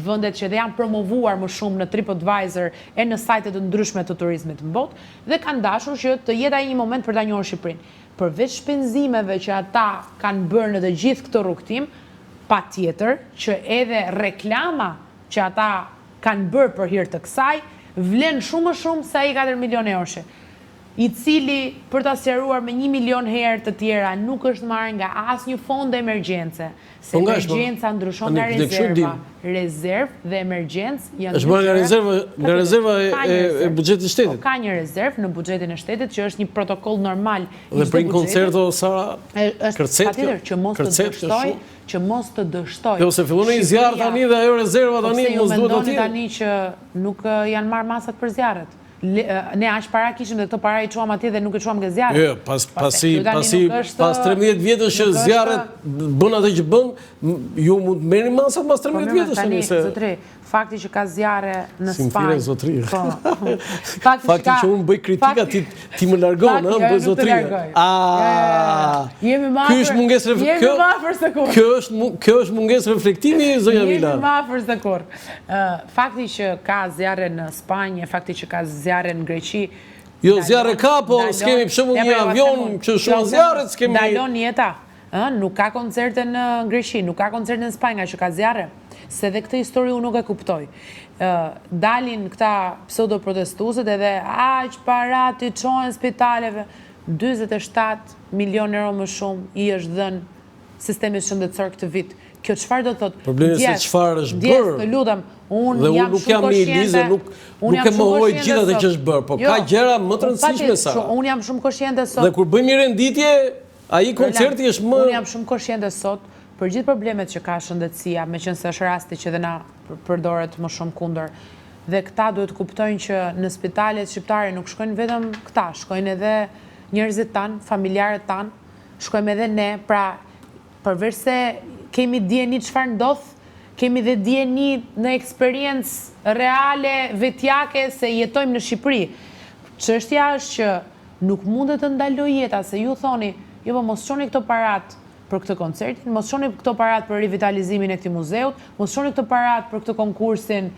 vendet që dhe janë promovuar më shumë në TripAdvisor e në sajtet të ndryshme të turizmit në botë, dhe kanë dashur që të jetë ai një moment për ta njohur Shqipërinë. Përveç shpenzimeve që ata kanë bërë në të gjithë këtë rrugtim, patjetër që edhe reklama që ata kanë bërë për hir të kësaj vlen shumë më shumë se ai 4 milion eurosh, i cili për ta sqaruar me 1 milion herë të tjera nuk është marrë nga asnjë fond emergjence, se emergjenca ndryshon nga rezerva. Rezervë dhe emergjencë janë është marrë nga rezerva e buxhetit të shtetit. Ka një rezervë në buxhetin e shtetit që është një protokoll normal. Dhe për një koncerto Sara kërcet që mos të dështoj. Jo se fillon një zjarr tani dhe ajo rezerva tani mos duhet të tjetë. Tani që nuk janë marrë masat për zjarret. Ne aq para kishim dhe këto para i çuam atje dhe nuk e çuam nga zjarri. Jo, pas 13 vjetësh që zjarret bën atë që bën, ju mund të merrni masat pas 13 vjetësh tani se zotri, fakti që ka zjarre në Spanjë. Simfire zotri. Fakti që unë bëj kritika ti më largon, ëh, bëj zotri. Jemi më afër. Kjo është mungesë reflektimi, zonja Mila. Jemi më afër se kur. Fakti që ka zjarre në Spanjë, fakti që ka zjarre në Greqi. Jo, zjarre ka, po s'kemi për shembull një avion që shumë zjarret, s'kemi. Dalon jeta. Nuk ka koncerte në Greqi, nuk ka koncerte në Spanjë, që ka zjarre. Se dhe këtë histori unë nuk e kuptoj. Dalin këta pseudo-protestuesit edhe aq para t'i çojnë spitaleve. 47 milion euro më shumë i është dhënë sistemit shëndetësor këtë vit. Kjo çfarë do thotë? Problemi se çfarë është bërë. Të lutem, unë jam shumë konciente. Nuk e mohoj gjithë atë që është bërë, po ka gjëra më të rëndësishme sa. Unë jam shumë konciente sot. Dhe kur bëjmë një renditje, ai koncerti është më. Unë jam shumë konciente sot për gjithë problemet që ka shëndetësia, meqense është rasti që dhe na përdoret më shumë kundër. Dhe këta duhet kuptojnë që në spitalet shqiptare nuk shkojnë vetëm këta, shkojnë edhe njerëzit tanë, familjarët tanë, shkojmë edhe ne, pra përveç se kemi dieni çfarë ndodh, kemi dhe dieni në eksperiencë reale, vetjake se jetojmë në Shqipëri. Çështja është që nuk mundet të ndaloj jeta, se ju thoni, jo po mos çoni këto parat për këtë koncertin, mos çoni këto parat për rivitalizimin e këtij muzeut, mos çoni këto parat për këtë konkursin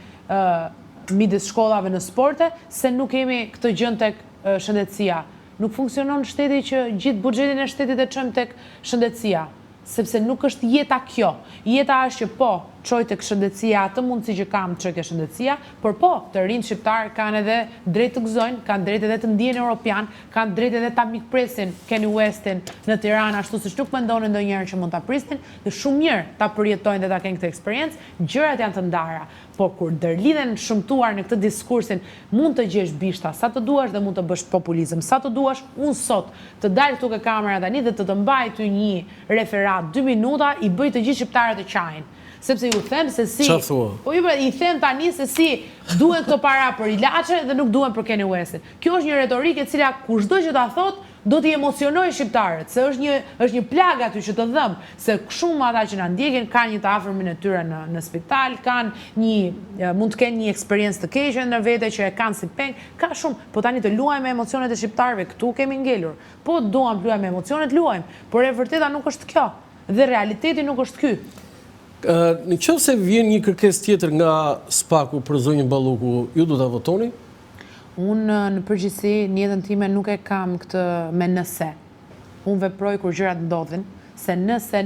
midis shkollave në sporte, se nuk kemi këtë gjë tek shëndetësia. Nuk funksionon shteti që gjithë buxhetin e shtetit e çojmë tek shëndetësia, sepse nuk është jeta kjo. Jeta është që po çoj tek shëndetësia atë mundësi që kam çoj tek shëndetësia, por po të rinjt shqiptar kanë edhe drejt të gëzojnë, kanë drejt edhe të ndjehen europian, kanë drejt edhe ta mikpresin Kanye Westin në Tiranë ashtu siç nuk mendonin ndonjëherë që mund ta prisnin, dhe shumë mirë ta përjetojnë dhe ta kenë këtë eksperiencë. Gjërat janë të ndara, po kur ndërlidhen shëmtuar në këtë diskursin, mund të gjesh bishta sa të duash dhe mund të bësh populizëm sa të duash. Unë sot të dal këtu ke kamera tani dhe të mbaj ty një referat 2 minuta, i bëj të gjithë shqiptarët të qajnë. Sepse ju them se si, i them tani se si duhen këto para për ilaçe dhe nuk duhen për Kanye Westin. Kjo është një retorikë e cila kushdo që ta thot do t'i emocionoj shqiptarët, se është një plagë aty që të dhëm, se shumë ata që na ndjekin kanë një të afërmin e tyre në spital, mund të kenë një eksperiencë të keqe në vete që e kanë si peng, ka shumë, po tani të luajmë me emocionet e shqiptarëve, këtu kemi ngelur. Po duam të luajmë me emocionet, luajmë, por e vërteta nuk është kjo, dhe realiteti nuk është ky. Në qoftë se vjen një kërkesë tjetër nga Spaku për zonjën Balluku, ju do ta votoni? Unë në përgjithësi në jetën time nuk e kam këtë me nëse. Unë veproj kur gjërat ndodhin, se nëse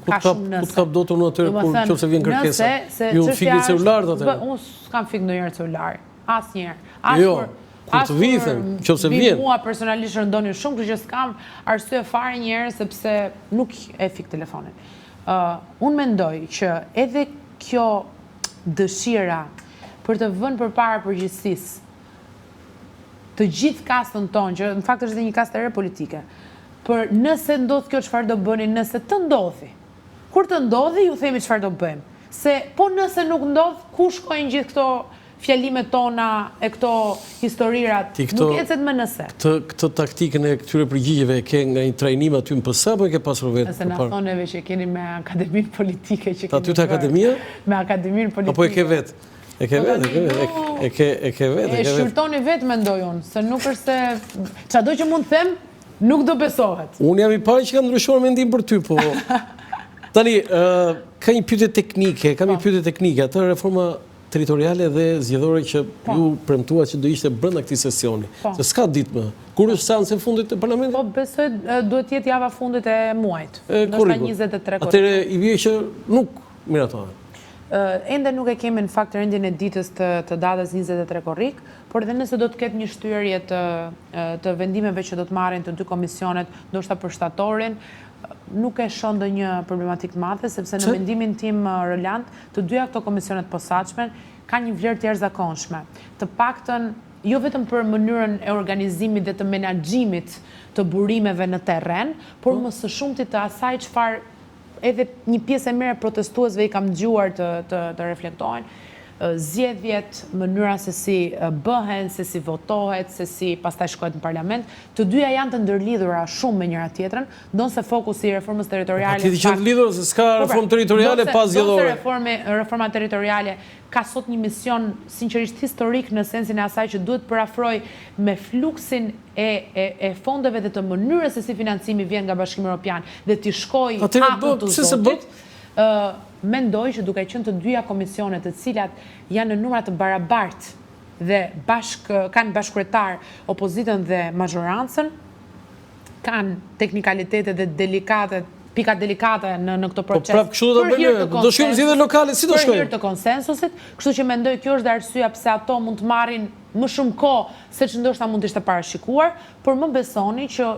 ka shumë nëse. Ku të kap dotur në atërë kur qoftë se vjen kërkesa? Ju fikni celularët atërë? Unë s'kam fik ndonjëherë celular, asnjëherë. Jo, kur të vithen, qoftë se vjen. Mua personalisht rëndoni shumë, kështu që s'kam arsye fare njëherë sepse nuk e fik telefonin. Unë mendoj që edhe kjo dëshira për të vënë përpara përgjegjësisë të gjithë kastën tonë, që në fakt është edhe një kastë e re politike, për nëse ndodh kjo çfarë do bëni, nëse të ndodhi. Kur të ndodhi, ju themi çfarë do bëjmë. Se po nëse nuk ndodh, ku shkojnë gjithë këto fjalimet tona e këto historirat, nuk ecet më nëse. Këtë taktikën e këtyre përgjigjeve e ke nga një trajnim aty në PS apo e ke pasur vetë? Nëse na thoneve që keni me akademinë politike që keni. Aty te akademia? Me akademinë politike. Apo e ke vetë? E ke vetë. E shqyrtoni vetë mendoj unë, se nuk është se çado që mund të them, nuk do besohet. Unë jam i pari që ka ndryshuar mendim për ty, po. Tani, ka një pyetje teknike, atë reforma territoriale dhe zgjedhore që ju premtuat që do ishte brenda këtij sesioni. Se s'ka ditë më. Kur është seanca e fundit e parlamentit? Po besoj duhet jetë java fundit e muajit. Ndoshta 23 korrik. Atëre i vjen që nuk miratohet. Ende nuk e kemi në fakt rendin e ditës të datës 23 korrik, por edhe nëse do të ketë një shtyrje të vendimeve që do të marrin të dy komisionet, ndoshta për shtatorin, nuk e shoh ndonjë problematik të madhe, sepse në mendimin tim, Roland, të dyja këto komisionet posaçme kanë një vlerë të jashtëzakonshme. Të paktën jo vetëm për mënyrën e organizimit dhe të menaxhimit të burimeve në terren, por më së shumti të asaj çfarë edhe një pjesë e mirë e protestuesve i kam dëgjuar të reflektojnë, zgjedhjet, mënyra se si bëhen, se si votohet, se si pastaj shkohet në parlament, të dyja janë të ndërlidhura shumë me njëra tjetrën, ndonse fokusi i reformës territoriale. Ti që të lidhur se s'ka reformë territoriale pas zgjedhore. Reforma territoriale ka sot një mision sinqerisht historik në sensin e asaj që duhet përafroj me fluksin e fondeve dhe të mënyrës se si financimi vjen nga Bashkimi Evropian dhe t'i shkojë hapur të zotit. Mendoj që duke qenë të dyja komisionet të cilat janë në numra të barabartë dhe kanë bashkëkryetar opozitën dhe majorancën, kanë teknikalitete dhe pika delikate në këtë proces. Po prap kështu do të bëjmë, do shkojmë zgjedhje lokale, si do shkojmë? Për hir të konsensusit, kështu që mendoj kjo është arsyeja pse ato mund të marrin më shumë kohë se që ndoshta mund të ishte parashikuar, por më besoni që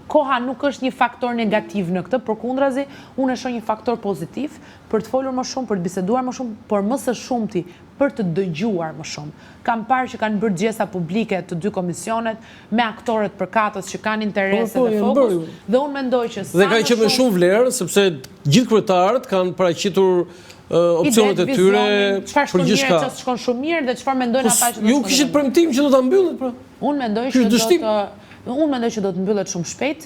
koha nuk është një faktor negativ në këtë, përkundrazi, unë e shoh një faktor pozitiv për të folur më shumë, për të biseduar më shumë, por më së shumti për të dëgjuar më shumë. Kam parë që kanë bërë gjesa publike të dy komisionet me aktorët përkatës që kanë interese dhe fokus, dhe unë mendoj që dhe ka që me shumë vlerë, sepse gjithë kryetarët kanë paraqitur opsionet e tyre për gjithçka. Çfarë shkon shumë mirë dhe çfarë mendojnë ata që do të ju kishit premtim që do ta mbyllet pra? Unë mendoj që do të mbyllet shumë shpejt,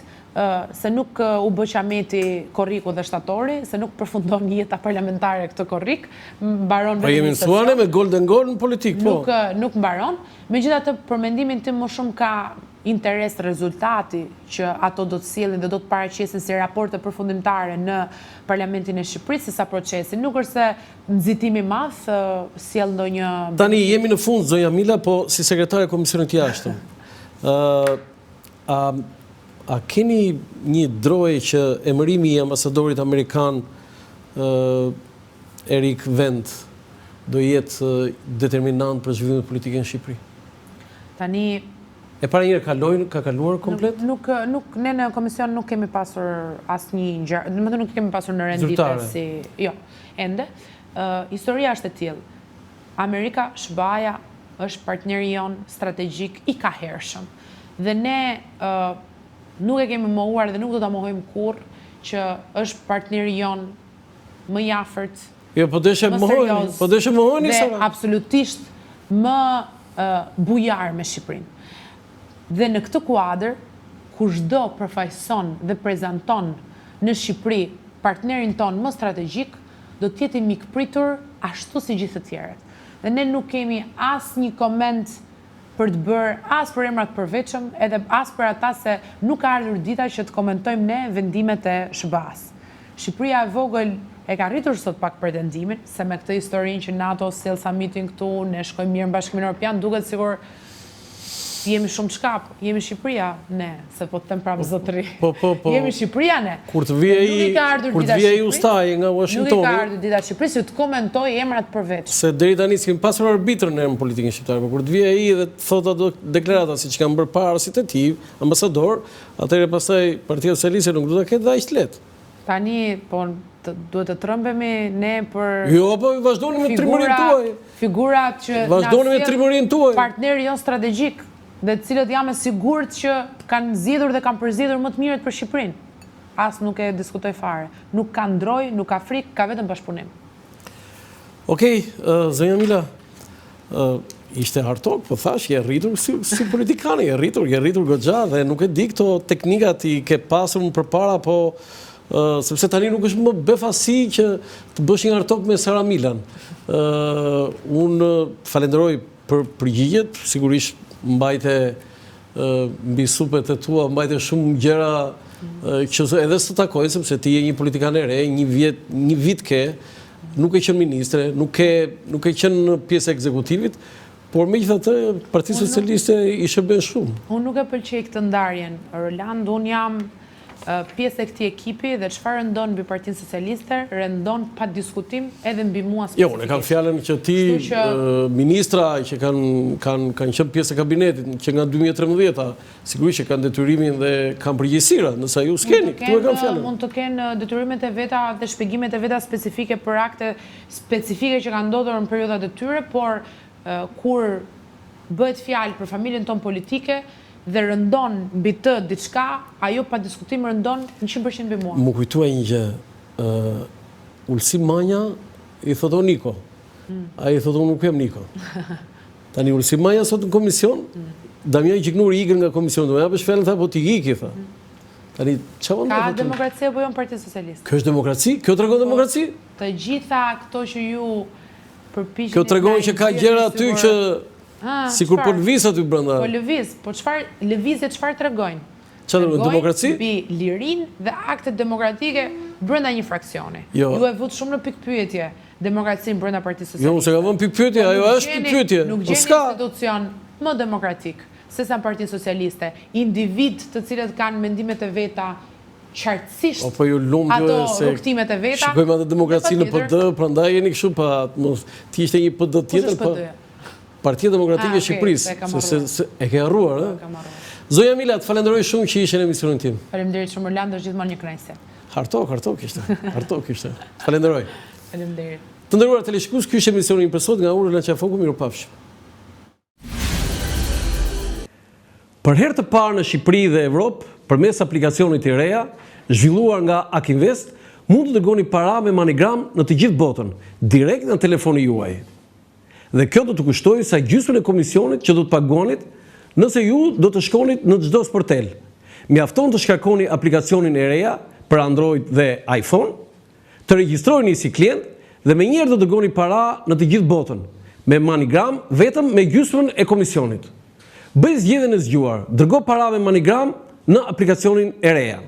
se nuk u bë qameti korriku dhe shtatori, se nuk përfundon jeta parlamentare këtë korrik, mbaron vetëm jemi mësuar me golden goal në politik, po. Nuk mbaron. Megjithatë, për mendimin tim më shumë ka interes rezultati që ato do të sjellin dhe do të paraqesin si raporte përfundimtare në Parlamentin e Shqipërisë, sa procesi. Nuk është se nxitimi i madh sjell ndonjë. Tani jemi në fund, zonja Mila, po si sekretare e Komisionit të Jashtëm. A keni një droje që emërimi i ambasadorit amerikan Erik Wendt do jetë determinant për zhvillimin politik në Shqipëri? Tani e para njëherë ka kaluar komplet? Ne në komision nuk kemi pasur asnjë gjë, domethënë nuk kemi pasur në rendite si, jo, ende. Historia është e tillë. Amerika, SBA-ja është partneri jon strategjik i kahershëm. Dhe ne nuk e kemi mohuar dhe nuk do ta mohojmë kurrë që është partneri jon më i afërt. Jo, po deshe mohoni, dhe absolutisht më bujar me Shqipërinë. Dhe në këtë kuadër, kushdo përfaqëson dhe prezanton në Shqipëri partnerin ton më strategjik, do të jetë i mikpritur ashtu si gjithë të tjerët. Dhe ne nuk kemi asnjë koment për të bërë as për emrat përveçëm, edhe as për ata se nuk ka ardhur dita që të komentojmë ne vendimet e SBA-s. Shqipëria e vogël e ka rritur sot pak pretendimin, se me këtë historinë që NATO sjell summitin këtu, ne shkojmë mirë në Bashkimin Evropian, duket sikur jemi shumë çkap, jemi Shqipëria ne, se po të them prapë zotëri. Jemi Shqipëria ne. Kur të vije ai ustaj nga Washingtoni. Nuk i ka ardhur dita Shqipërisë të komentoj emrat përveç. Se deri tani s'kem pasur arbitrën në politikën shqiptare, por kur të vije ai dhe të thotë ato deklarata siç kanë bërë para si tetiv, ambasador, atëherë pastaj Partia Socialiste nuk do ta ketë aq lehtë. Tani po duhet të trembemi ne për jo, po vazhdoni me trimërinë tuaj. Figurat që vazhdoni me trimërinë tuaj. Partneri jon strategjik, dhe të cilët jam e sigurt që kanë zgjedhur dhe kanë përzgjedhur më të mirët për Shqipërinë. As nuk e diskutoj fare. Nuk ka ndroj, nuk ka frikë, ka vetëm bashkëpunim. Okej, zonja Mila, ishte hartok, po thash, je rritur si politikani, je rritur goxha dhe nuk e di këto teknikat i ke pasur më përpara, po sepse tani nuk është më befasi që të bësh një hartok me Sara Milan. Unë falenderoj për përgjigjet, sigurisht mbajte mbi supet e tua, mbajte shumë gjëra që edhe së takoj, sepse ti je një politikan e re, një vit ke, nuk e qenë ministre, nuk e qenë pjesë e ekzekutivit, por megjithatë Partia Socialiste i shërben shumë. Unë nuk e pëlqej këtë ndarjen, Roland, unë jam pjesë e këtij ekipi dhe çfarë rëndon mbi Partinë Socialiste, rëndon pa diskutim edhe mbi mua specifikisht. Jo, unë kam fjalën që ti, ministra që kanë qenë pjesë e kabinetit, që nga 2013, sigurisht që kanë detyrimin dhe kanë përgjegjësira, nëse ju s'keni, këtu e kam fjalën. Mund të kenë detyrimet e veta dhe shpjegimet e veta specifike për akte specifike që kanë ndodhur në periodat e tyre, por kur bëhet fjalë për familjen tonë politike, dhe rëndon mbi të diçka, ajo pa diskutim rëndon 100% mbi mua. Më kujtuaj një gjë, Ulsi Manja i thotë Niko, a i thotë unë nuk jam Niko. Tani Ulsi Manja sot në komision, Damian Gjiknuri ikën nga komisioni, do më japësh fjalën, tha po ti iki, tha. Tani çfarë Ka demokraci apo jo në Partinë Socialiste? Kjo është demokraci? Kjo tregon demokraci? Të gjitha këto që ju përpiqeni. Kjo tregon që ka gjëra aty që sikur po lëviz aty brenda. Po lëviz, po çfarë lëvizje çfarë tregojnë? Çfarë demokraci? Mbi lirinë dhe aktet demokratike brenda një fraksioni. Jo. Ju e vut shumë në pikpyetje demokracinë brenda Partisë Socialiste. Jo, se ka vënë pikpyetje, ajo është pikpyetje. Nuk gjeni institucion më demokratik sesa Partia Socialiste, individ të cilët kanë mendimet e veta qartësisht ato rrugtimet e veta. Shikojmë atë demokracinë në PD, prandaj jeni kështu pa ti ishte një PD tjetër pa Partia Demokratike e Shqipërisë, se e ke harruar, Zoja Mila, të falenderoj shumë që ishe në emisionin tim. Faleminderit shumë, Orlando, është gjithmonë një kënaqësi. Hartok ishte. Të falenderoj. Faleminderit. Të nderuar teleshikues, ky është emisioni për sot nga Ura Lançafoku, mirupafshim. Për herë të parë në Shqipëri dhe Evropë, përmes aplikacionit të reja, zhvilluar nga Akinvest, mund të dërgoni para me MoneyGram në të gjithë botën, direkt në telefoni juaj. Dhe kjo do të kushtoj sa gjysmën e komisionit që do të paguanit nëse ju do të shkonit në çdo sportel. Mjafton të shkarkoni aplikacionin e reja për Android dhe iPhone, të regjistrojeni si klient dhe menjëherë do të dërgoni para në të gjithë botën, me MoneyGram vetëm me gjysmën e komisionit. Bëj zgjedhjen e zgjuar, dërgo para me MoneyGram në aplikacionin e reja.